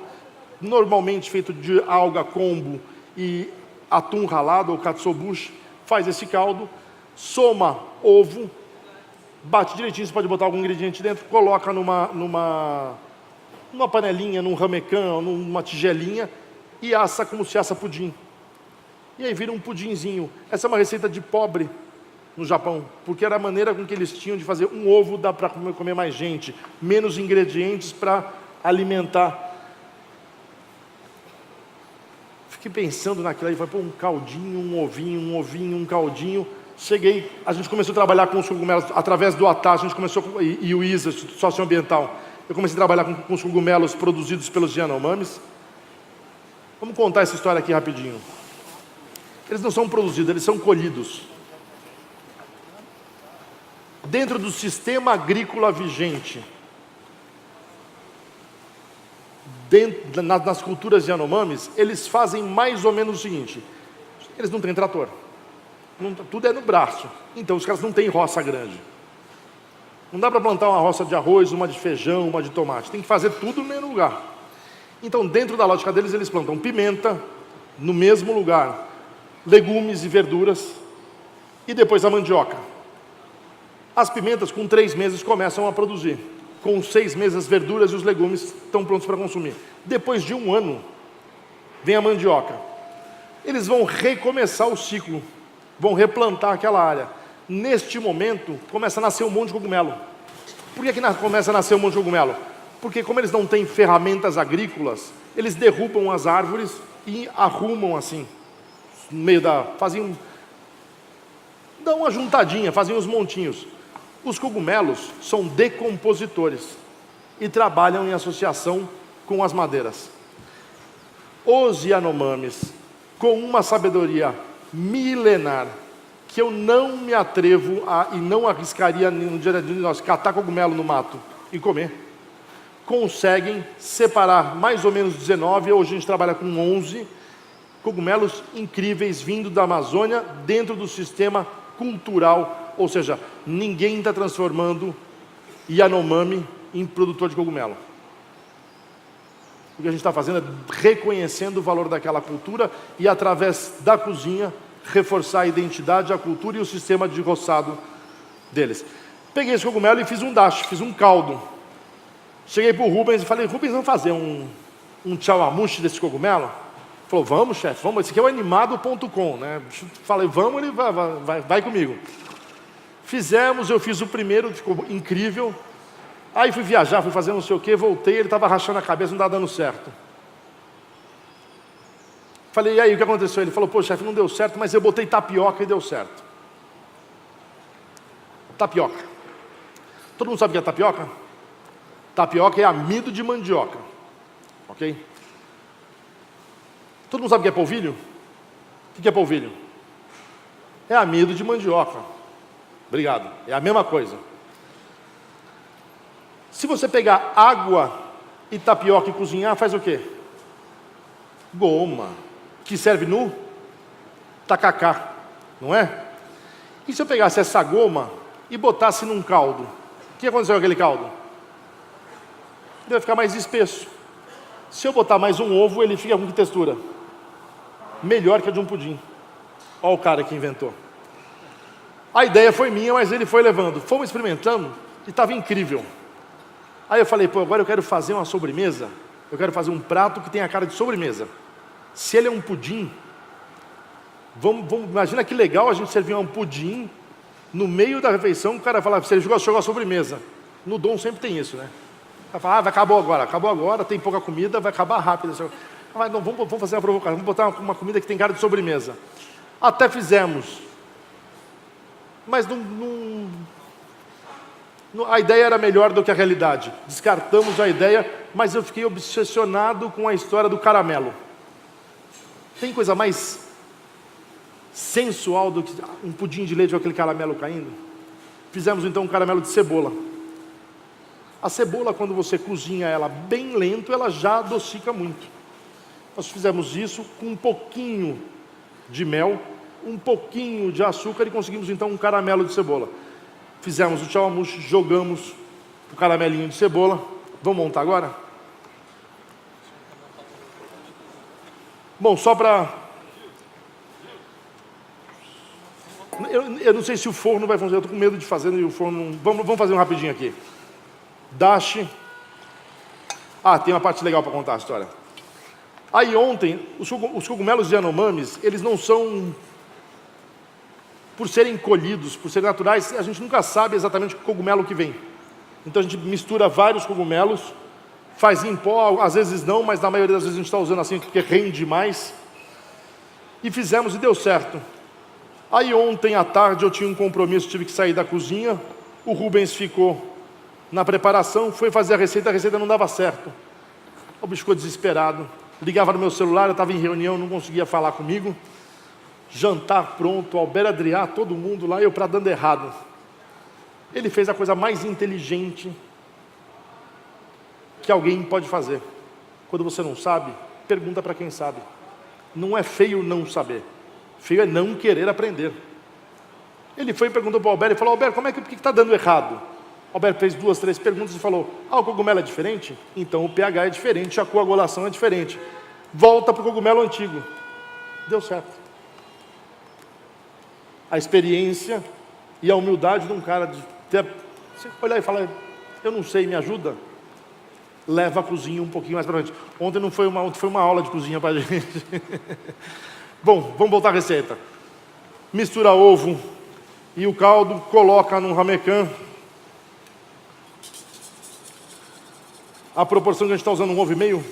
normalmente feito de alga, kombu e atum ralado, ou katsuobushi. Faz esse caldo, soma ovo, bate direitinho, você pode botar algum ingrediente dentro, coloca numa panelinha, num ramecan, numa tigelinha, e assa como se assa pudim. E aí vira um pudinzinho. Essa é uma receita de pobre no Japão, porque era a maneira com que eles tinham de fazer um ovo, dá para comer mais gente, menos ingredientes para alimentar. Fiquei pensando naquilo aí, falei, pô, um caldinho, um ovinho, um caldinho. Cheguei, a gente começou a trabalhar com os cogumelos através do ATA, a gente começou, e o ISA, Instituto Socioambiental. Eu comecei a trabalhar com os cogumelos produzidos pelos Yanomamis. Vamos contar essa história aqui rapidinho. Eles não são produzidos, eles são colhidos. Dentro do sistema agrícola vigente, nas culturas Yanomamis, eles fazem mais ou menos o seguinte: eles não têm trator, tudo é no braço, então os caras não têm roça grande. Não dá para plantar uma roça de arroz, uma de feijão, uma de tomate, tem que fazer tudo no mesmo lugar. Então, dentro da lógica deles, eles plantam pimenta no mesmo lugar, legumes e verduras, e depois a mandioca. As pimentas, com 3 meses, começam a produzir. Com 6 meses, as verduras e os legumes estão prontos para consumir. Depois de 1 ano, vem a mandioca. Eles vão recomeçar o ciclo, vão replantar aquela área. Neste momento, começa a nascer um monte de cogumelo. Por que começa a nascer um monte de cogumelo? Porque como eles não têm ferramentas agrícolas, eles derrubam as árvores e arrumam assim, no meio dão uma juntadinha, fazem uns montinhos. Os cogumelos são decompositores e trabalham em associação com as madeiras. Os Yanomamis, com uma sabedoria milenar, que eu não me atrevo e não arriscaria no dia a dia de nós catar cogumelo no mato e comer, conseguem separar mais ou menos 19, hoje a gente trabalha com 11 cogumelos incríveis vindo da Amazônia dentro do sistema cultural, ou seja, ninguém está transformando Yanomami em produtor de cogumelo. O que a gente está fazendo é reconhecendo o valor daquela cultura e através da cozinha reforçar a identidade, a cultura e o sistema de roçado deles. Peguei esse cogumelo e fiz um dashi, fiz um caldo. Cheguei para o Rubens e falei, Rubens, vamos fazer um chawamushi desse cogumelo? Ele falou, vamos, chefe, vamos. Esse aqui é o animado.com, né? Falei, vamos, ele vai comigo. Fizemos, eu fiz o primeiro, ficou incrível. Aí fui viajar, fui fazer não sei o que, voltei, ele estava rachando a cabeça, não estava dando certo. Falei, e aí, o que aconteceu? Ele falou, pô, chefe, não deu certo, mas eu botei tapioca e deu certo. Tapioca. Todo mundo sabe o que é tapioca? Tapioca é amido de mandioca. Ok? Todo mundo sabe o que é polvilho? O que é polvilho? É amido de mandioca. Obrigado. É a mesma coisa. Se você pegar água e tapioca e cozinhar, faz o quê? Goma. Que serve no tacacá, não é? E se eu pegasse essa goma e botasse num caldo? O que aconteceu com aquele caldo? Ele vai ficar mais espesso. Se eu botar mais um ovo, ele fica com que textura? Melhor que a de um pudim. Olha o cara que inventou. A ideia foi minha, mas ele foi levando. Fomos experimentando e estava incrível. Aí eu falei, pô, agora eu quero fazer uma sobremesa. Eu quero fazer um prato que tenha a cara de sobremesa. Se ele é um pudim, imagina que legal a gente servir um pudim no meio da refeição, o cara fala, você jogou a sobremesa. No Dom sempre tem isso, né? Vai falar, acabou agora, tem pouca comida, vai acabar rápido. Mas não, vamos fazer uma provocação, vamos botar uma comida que tem cara de sobremesa. Até fizemos. Mas a ideia era melhor do que a realidade. Descartamos a ideia, mas eu fiquei obsessionado com a história do caramelo. Tem coisa mais sensual do que um pudim de leite com aquele caramelo caindo? Fizemos então um caramelo de cebola. A cebola, quando você cozinha ela bem lento, ela já adocica muito. Nós fizemos isso com um pouquinho de mel, um pouquinho de açúcar e conseguimos então um caramelo de cebola. Fizemos o chawanmushi, jogamos o caramelinho de cebola. Vamos montar agora? Bom, só para... Eu não sei se o forno vai funcionar, eu estou com medo de fazer e o forno... Vamos fazer um rapidinho aqui. Dashi. Tem uma parte legal para contar a história. Aí ontem, os cogumelos de Yanomamis, eles não são... Por serem colhidos, por serem naturais, a gente nunca sabe exatamente que cogumelo que vem. Então a gente mistura vários cogumelos, faz em pó, às vezes não, mas na maioria das vezes a gente está usando assim porque rende mais. E fizemos e deu certo. Aí ontem à tarde eu tinha um compromisso, tive que sair da cozinha. O Rubens ficou na preparação, foi fazer a receita não dava certo. O bicho ficou desesperado. Ligava no meu celular, eu estava em reunião, não conseguia falar comigo. Jantar pronto, Albert Adriá, todo mundo lá, eu para dando errado. Ele fez a coisa mais inteligente que alguém pode fazer. Quando você não sabe, pergunta para quem sabe. Não é feio não saber, feio é não querer aprender. Ele foi e perguntou para o Albert, e falou: Albert, por que está dando errado? O Albert fez 2, 3 perguntas e falou: o cogumelo é diferente? Então o pH é diferente, a coagulação é diferente. Volta para o cogumelo antigo. Deu certo. A experiência e a humildade de um cara de você olhar e falar: eu não sei, me ajuda? Leva a cozinha um pouquinho mais para frente. Ontem foi uma aula de cozinha para a gente. Bom, vamos voltar à receita. Mistura ovo e o caldo, coloca no ramecan. A proporção que a gente está usando, 1,5 ovo?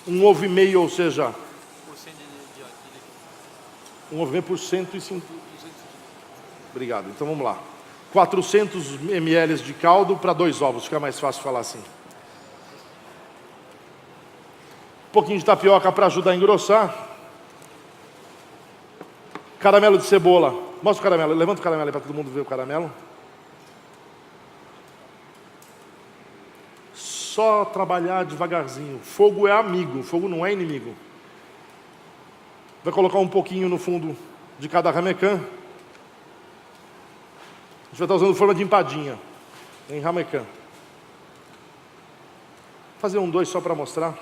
Um ovo e meio, ou seja... 1,5 por 105. Obrigado, então vamos lá. 400 ml de caldo para 2 ovos, fica mais fácil falar assim. Um pouquinho de tapioca para ajudar a engrossar. Caramelo de cebola. Mostra o caramelo, levanta o caramelo aí para todo mundo ver o caramelo. Só trabalhar devagarzinho. Fogo é amigo, fogo não é inimigo. Vai colocar um pouquinho no fundo de cada ramecan. A gente vai estar usando forma de empadinha em ramecan. Vou fazer 2 só para mostrar.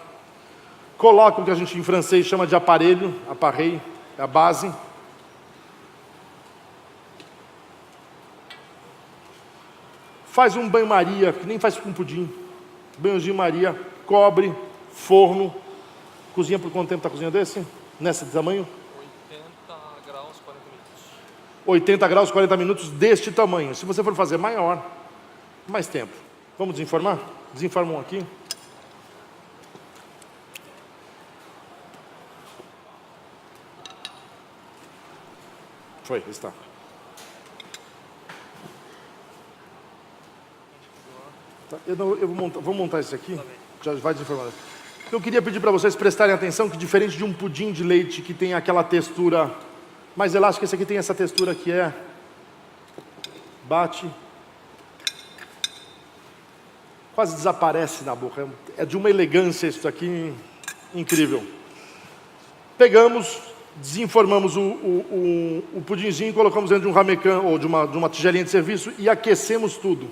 Coloca o que a gente em francês chama de aparelho, appareil, é a base. Faz um banho-maria, que nem faz com pudim. Banho-maria, cobre, forno. Cozinha por quanto tempo está cozinhando esse? Nesse tamanho? 80 graus, 40 minutos. 80 graus, 40 minutos deste tamanho. Se você for fazer maior, mais tempo. Vamos desenformar? Desenforma um aqui. Foi, está. Tá, vou montar esse aqui. Já vai desenformando. Eu queria pedir para vocês prestarem atenção que, diferente de um pudim de leite que tem aquela textura mais elástica, esse aqui tem essa textura que bate, quase desaparece na boca. É de uma elegância isso aqui incrível. Pegamos, desenformamos o pudinzinho, colocamos dentro de um ramecan ou de uma tigelinha de serviço e aquecemos tudo.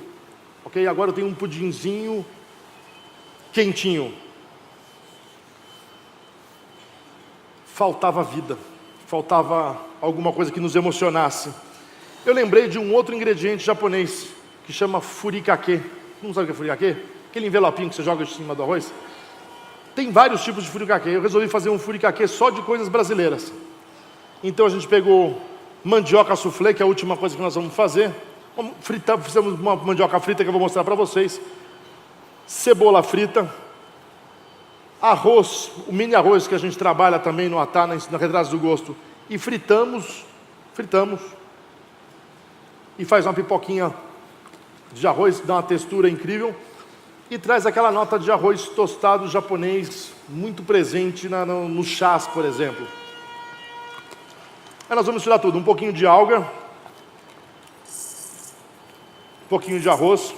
Ok? Agora eu tenho um pudinzinho quentinho. Faltava vida, faltava alguma coisa que nos emocionasse. Eu lembrei de um outro ingrediente japonês que chama furikake. Não sabe o que é furikake? Aquele envelopinho que você joga em cima do arroz. Tem vários tipos de furikake. Eu resolvi fazer um furikake só de coisas brasileiras. Então a gente pegou mandioca soufflé, que é a última coisa que nós vamos fazer. Fizemos uma mandioca frita que eu vou mostrar para vocês. Cebola frita. Arroz, o mini arroz que a gente trabalha também no Atá, na Retratos do Gosto. E fritamos. E faz uma pipoquinha de arroz, dá uma textura incrível. e traz aquela nota de arroz tostado japonês, muito presente no chás, por exemplo. Aí nós vamos misturar tudo, um pouquinho de alga, um pouquinho de arroz.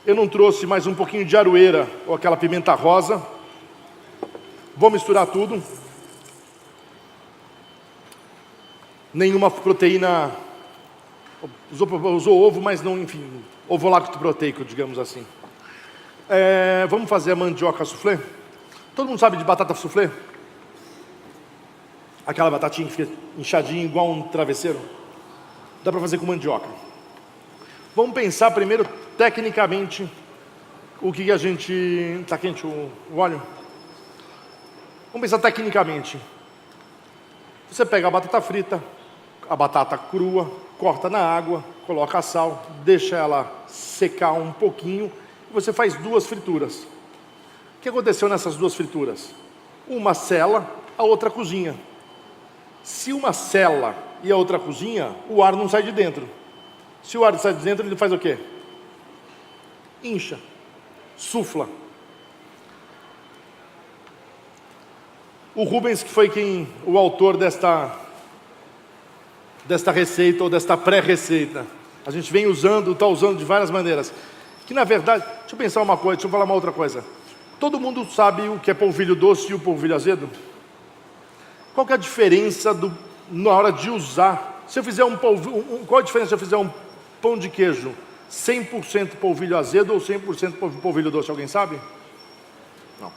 Eu não trouxe mais um pouquinho de aroeira, ou aquela pimenta rosa. Vou misturar tudo. Nenhuma proteína, usou ovo, mas não, enfim, ovo lactoproteico, digamos assim. Vamos fazer a mandioca soufflé? Todo mundo sabe de batata soufflé? Aquela batatinha que fica inchadinha igual um travesseiro? Dá para fazer com mandioca. Vamos pensar primeiro, tecnicamente, o que a gente... Está quente o óleo? Vamos pensar tecnicamente. Você pega a batata frita, a batata crua, corta na água, coloca sal, deixa ela secar um pouquinho e você faz 2 frituras. O que aconteceu nessas 2 frituras? Uma sela, a outra cozinha. Se uma sela e a outra cozinha, o ar não sai de dentro. Se o ar sai de dentro, ele faz o quê? Incha, sufla. O Rubens, que foi o autor desta receita ou desta pré-receita, a gente vem está usando de várias maneiras. Que na verdade, deixa eu pensar uma coisa, deixa eu falar uma outra coisa. Todo mundo sabe o que é polvilho doce e o polvilho azedo? Qual que é a diferença na hora de usar? Se eu fizer qual a diferença se eu fizer um pão de queijo 100% polvilho azedo ou 100% polvilho doce? Alguém sabe? Não.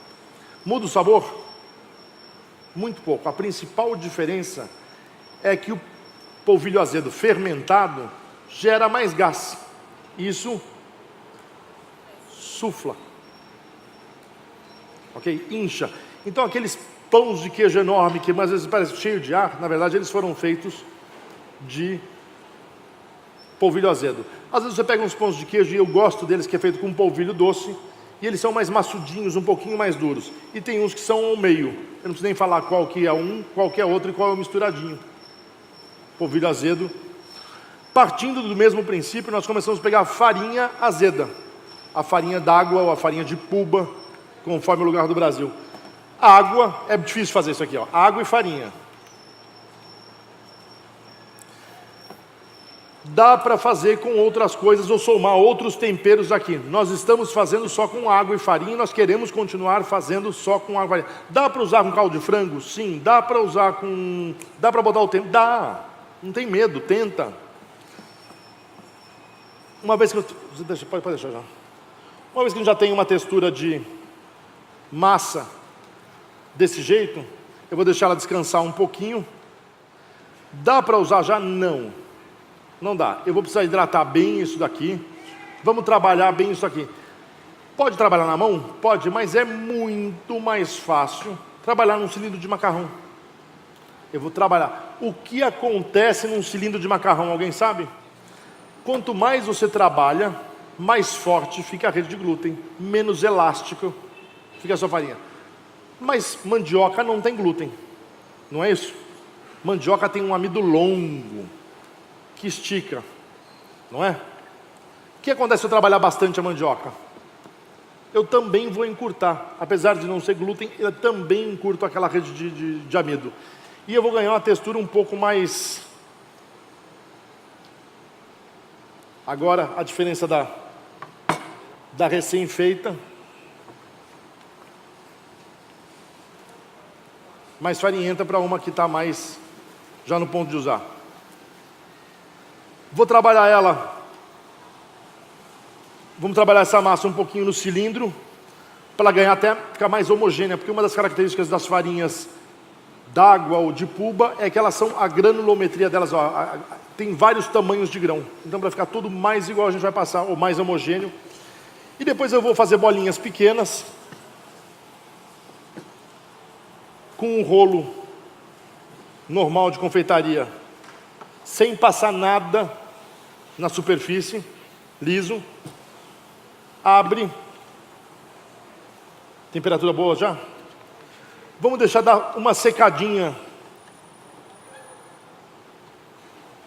Muda o sabor? Muito pouco. A principal diferença é que o polvilho azedo fermentado gera mais gás. Isso sufla. Ok? Incha. Então aqueles pães de queijo enorme que às vezes parecem cheio de ar, na verdade eles foram feitos de polvilho azedo. Às vezes você pega uns pães de queijo, e eu gosto deles, que é feito com polvilho doce, e eles são mais maçudinhos, um pouquinho mais duros. E tem uns que são ao meio. Eu não preciso nem falar qual que é um, qual que é outro e qual é o misturadinho. Polvilho azedo. Partindo do mesmo princípio, nós começamos a pegar a farinha azeda. A farinha d'água ou a farinha de puba, conforme o lugar do Brasil. Água, é difícil fazer isso aqui, ó. Água e farinha. Dá para fazer com outras coisas ou somar outros temperos aqui. Nós estamos fazendo só com água e farinha e nós queremos continuar fazendo só com água e farinha. Dá para usar com caldo de frango? Sim. Dá para usar com... Dá para botar o tempo? Dá. Não tem medo, tenta. Uma vez que eu... Pode deixar já. Uma vez que a gente já tem uma textura de massa desse jeito, eu vou deixar ela descansar um pouquinho. Dá para usar já? Não. Não dá. Eu vou precisar hidratar bem isso daqui. Vamos trabalhar bem isso aqui. Pode trabalhar na mão? Pode, mas é muito mais fácil trabalhar num cilindro de macarrão. Eu vou trabalhar. O que acontece num cilindro de macarrão, alguém sabe? Quanto mais você trabalha, mais forte fica a rede de glúten, menos elástico fica a sua farinha. Mas mandioca não tem glúten, não é isso? Mandioca tem um amido longo, que estica, não é? O que acontece se eu trabalhar bastante a mandioca? Eu também vou encurtar, apesar de não ser glúten, eu também encurto aquela rede de amido. E eu vou ganhar uma textura um pouco mais... Agora, a diferença da recém-feita. Mais farinhenta para uma que está mais já no ponto de usar. Vou trabalhar ela. Vamos trabalhar essa massa um pouquinho no cilindro, para ela ganhar até ficar mais homogênea, porque uma das características das farinhas d'água ou de puba é que elas são, a granulometria delas, tem vários tamanhos de grão. Então para ficar tudo mais igual a gente vai passar, ou mais homogêneo. E depois eu vou fazer bolinhas pequenas, com um rolo normal de confeitaria, sem passar nada na superfície, liso. Abre. Temperatura boa já? Vamos deixar dar uma secadinha.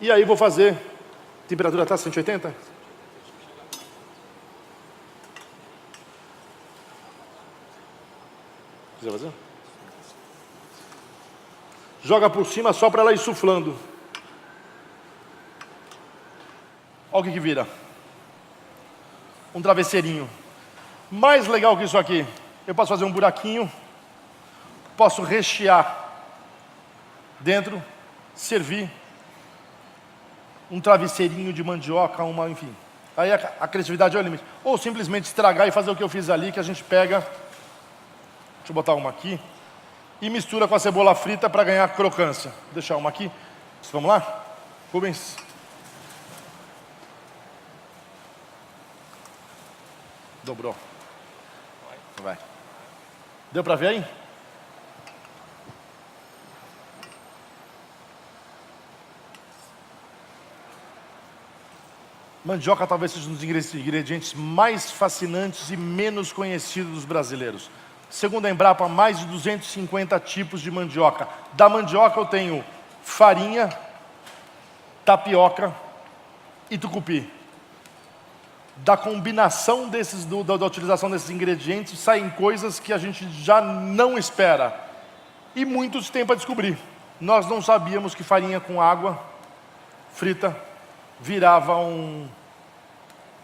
E aí vou fazer Temperatura está 180? Quiser fazer? Joga por cima só para ela ir suflando. Olha o que vira. Um travesseirinho. Mais legal que isso aqui, eu posso fazer um buraquinho, posso rechear dentro, servir um travesseirinho de mandioca, enfim. Aí a criatividade é o limite. Ou simplesmente estragar e fazer o que eu fiz ali, que a gente pega, deixa eu botar uma aqui, e mistura com a cebola frita para ganhar crocância. Vou deixar uma aqui. Vamos lá? Rubens. Dobrou. Vai. Deu para ver aí? Mandioca talvez seja um dos ingredientes mais fascinantes e menos conhecidos dos brasileiros. Segundo a Embrapa, mais de 250 tipos de mandioca. Da mandioca eu tenho farinha, tapioca e tucupi. Da combinação da utilização desses ingredientes, saem coisas que a gente já não espera. E muitos têm para descobrir. Nós não sabíamos que farinha com água frita virava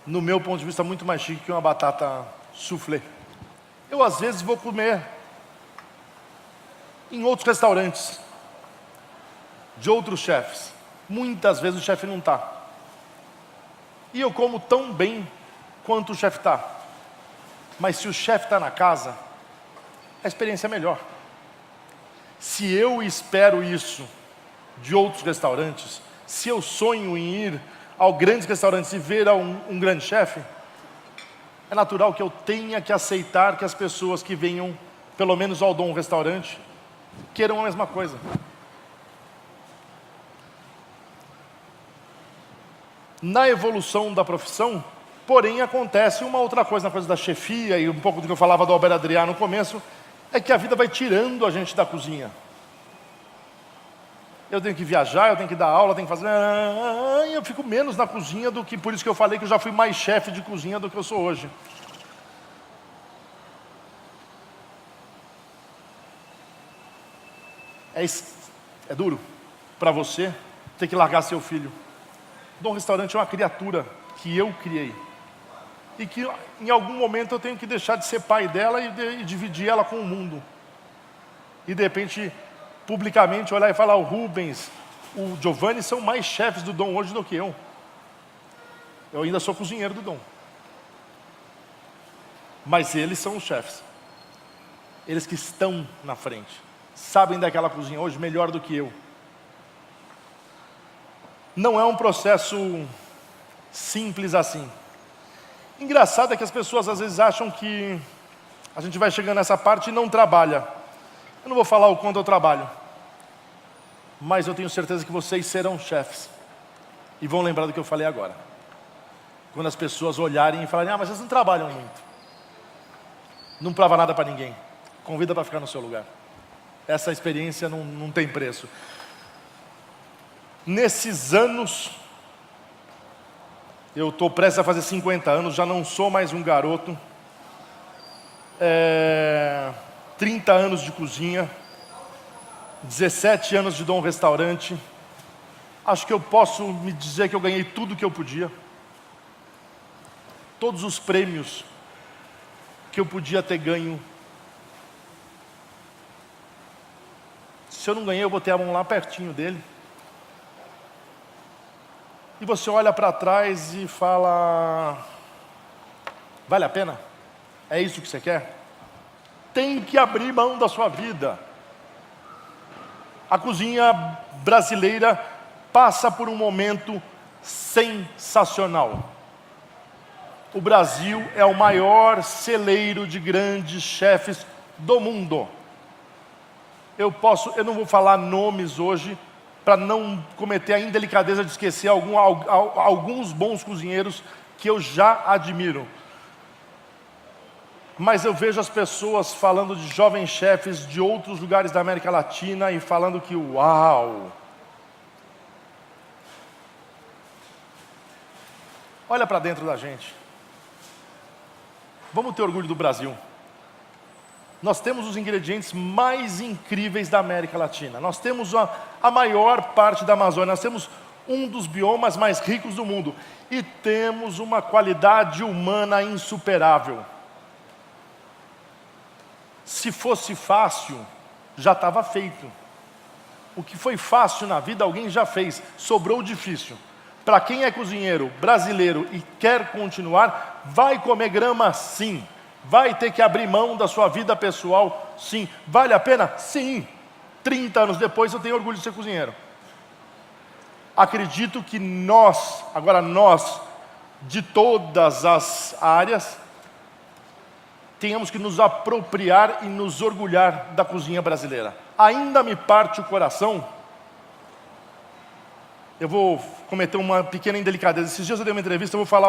no meu ponto de vista, muito mais chique que uma batata soufflé. Eu às vezes vou comer em outros restaurantes, de outros chefes. Muitas vezes o chefe não está. E eu como tão bem quanto o chefe está. Mas se o chefe está na casa, a experiência é melhor. Se eu espero isso de outros restaurantes, se eu sonho em ir a grandes restaurantes e ver um grande chefe, é natural que eu tenha que aceitar que as pessoas que venham, pelo menos ao Dom Restaurante, queiram a mesma coisa. Na evolução da profissão, porém, acontece uma outra coisa, na coisa da chefia, e um pouco do que eu falava do Albert Adrià no começo, é que a vida vai tirando a gente da cozinha. Eu tenho que viajar, eu tenho que dar aula, eu tenho que fazer... Eu fico menos na cozinha do que... Por isso que eu falei que eu já fui mais chefe de cozinha do que eu sou hoje. É duro para você ter que largar seu filho. Dom Restaurante é uma criatura que eu criei. E que em algum momento eu tenho que deixar de ser pai dela e dividir ela com o mundo. E de repente... publicamente olhar e falar, o Rubens, o Giovanni são mais chefes do Dom hoje do que eu. Eu ainda sou cozinheiro do Dom. Mas eles são os chefes. Eles que estão na frente. Sabem daquela cozinha hoje melhor do que eu. Não é um processo simples assim. Engraçado é que as pessoas às vezes acham que a gente vai chegando nessa parte e não trabalha. Eu não vou falar o quanto eu trabalho, mas eu tenho certeza que vocês serão chefes. E vão lembrar do que eu falei agora. Quando as pessoas olharem e falarem, mas vocês não trabalham muito. Não prova nada para ninguém. Convida para ficar no seu lugar. Essa experiência não tem preço. Nesses anos, eu estou prestes a fazer 50 anos, já não sou mais um garoto. 30 anos de cozinha, 17 anos de Dom Restaurante. Acho que eu posso me dizer que eu ganhei tudo que eu podia. Todos os prêmios que eu podia ter ganho. Se eu não ganhei, eu botei a mão lá pertinho dele. E você olha para trás e fala, vale a pena? É isso que você quer? Tem que abrir mão da sua vida. A cozinha brasileira passa por um momento sensacional. O Brasil é o maior celeiro de grandes chefes do mundo. Eu não vou falar nomes hoje, para não cometer a indelicadeza de esquecer alguns bons cozinheiros que eu já admiro. Mas eu vejo as pessoas falando de jovens chefes de outros lugares da América Latina e falando que, uau! Olha para dentro da gente. Vamos ter orgulho do Brasil. Nós temos os ingredientes mais incríveis da América Latina. Nós temos a maior parte da Amazônia. Nós temos um dos biomas mais ricos do mundo. E temos uma qualidade humana insuperável. Se fosse fácil, já estava feito. O que foi fácil na vida, alguém já fez. Sobrou difícil. Para quem é cozinheiro brasileiro e quer continuar, vai comer grama sim. Vai ter que abrir mão da sua vida pessoal, sim. Vale a pena? Sim. 30 anos depois eu tenho orgulho de ser cozinheiro. Acredito que nós, de todas as áreas, tenhamos que nos apropriar e nos orgulhar da cozinha brasileira. Ainda me parte o coração. Eu vou cometer uma pequena indelicadeza. Esses dias eu dei uma entrevista, eu vou falar,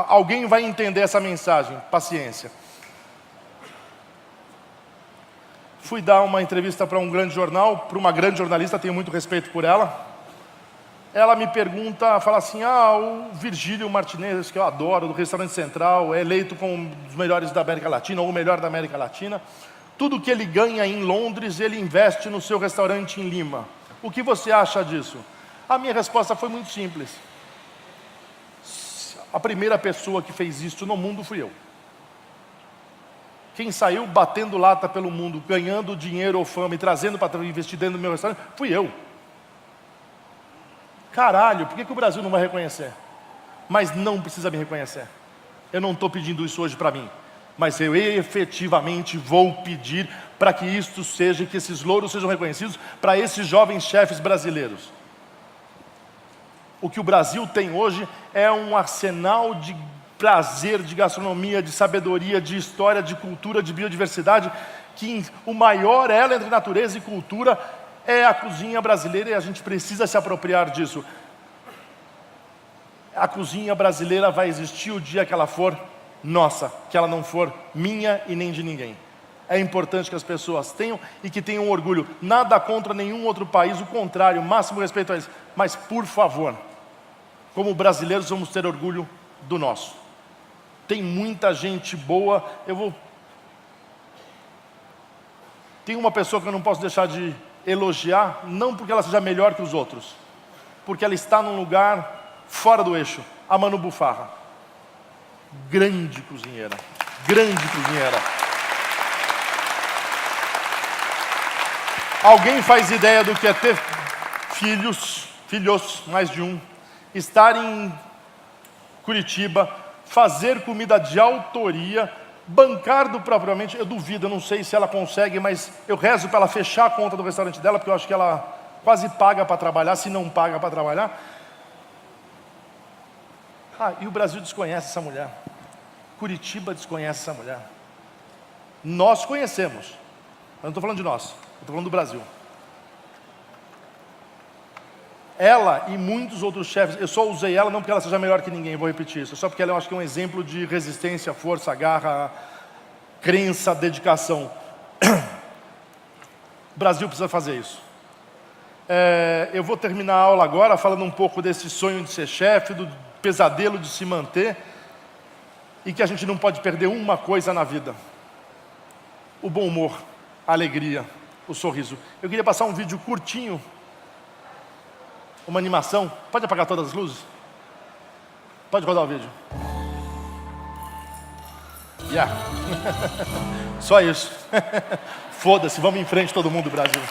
alguém vai entender essa mensagem, paciência. Fui dar uma entrevista para um grande jornal, para uma grande jornalista, tenho muito respeito por ela. Ela me pergunta, fala assim, o Virgílio Martinez, que eu adoro, do Restaurante Central, é eleito como um dos melhores da América Latina, ou o melhor da América Latina. Tudo que ele ganha em Londres, ele investe no seu restaurante em Lima. O que você acha disso? A minha resposta foi muito simples. A primeira pessoa que fez isso no mundo fui eu. Quem saiu batendo lata pelo mundo, ganhando dinheiro ou fama e trazendo para investir dentro do meu restaurante, fui eu. Caralho, por que o Brasil não vai reconhecer? Mas não precisa me reconhecer. Eu não estou pedindo isso hoje para mim. Mas eu efetivamente vou pedir para que isto seja, que esses louros sejam reconhecidos para esses jovens chefes brasileiros. O que o Brasil tem hoje é um arsenal de prazer, de gastronomia, de sabedoria, de história, de cultura, de biodiversidade, que o maior elo entre natureza e cultura é a cozinha brasileira e a gente precisa se apropriar disso. A cozinha brasileira vai existir o dia que ela for nossa, que ela não for minha e nem de ninguém. É importante que as pessoas tenham e que tenham orgulho. Nada contra nenhum outro país, o contrário, máximo respeito a eles. Mas, por favor, como brasileiros, vamos ter orgulho do nosso. Tem muita gente boa. Tem uma pessoa que eu não posso deixar de elogiar, não porque ela seja melhor que os outros, porque ela está num lugar fora do eixo. A Manu Bufarra. Grande cozinheira. Grande cozinheira. Alguém faz ideia do que é ter filhos, mais de um, estar em Curitiba, fazer comida de autoria, bancar do propriamente, eu duvido, eu não sei se ela consegue, mas eu rezo para ela fechar a conta do restaurante dela, porque eu acho que ela quase paga para trabalhar, se não paga para trabalhar. E o Brasil desconhece essa mulher. Curitiba desconhece essa mulher. Nós conhecemos. Eu não estou falando de nós, eu estou falando do Brasil. Ela e muitos outros chefes, eu só usei ela não porque ela seja melhor que ninguém, vou repetir isso, só porque ela eu acho que é um exemplo de resistência, força, garra, crença, dedicação. O Brasil precisa fazer isso. Eu vou terminar a aula agora falando um pouco desse sonho de ser chefe, do pesadelo de se manter, e que a gente não pode perder uma coisa na vida: o bom humor, a alegria, o sorriso. Eu queria passar um vídeo curtinho, uma animação. Pode apagar todas as luzes? Pode rodar o vídeo. Yeah. Só isso. Foda-se, vamos em frente todo mundo, Brasil.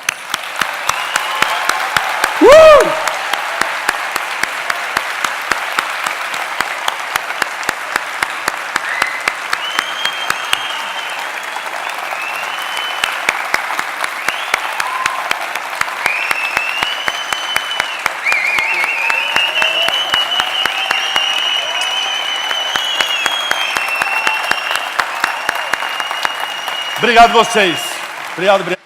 Obrigado vocês. Obrigado.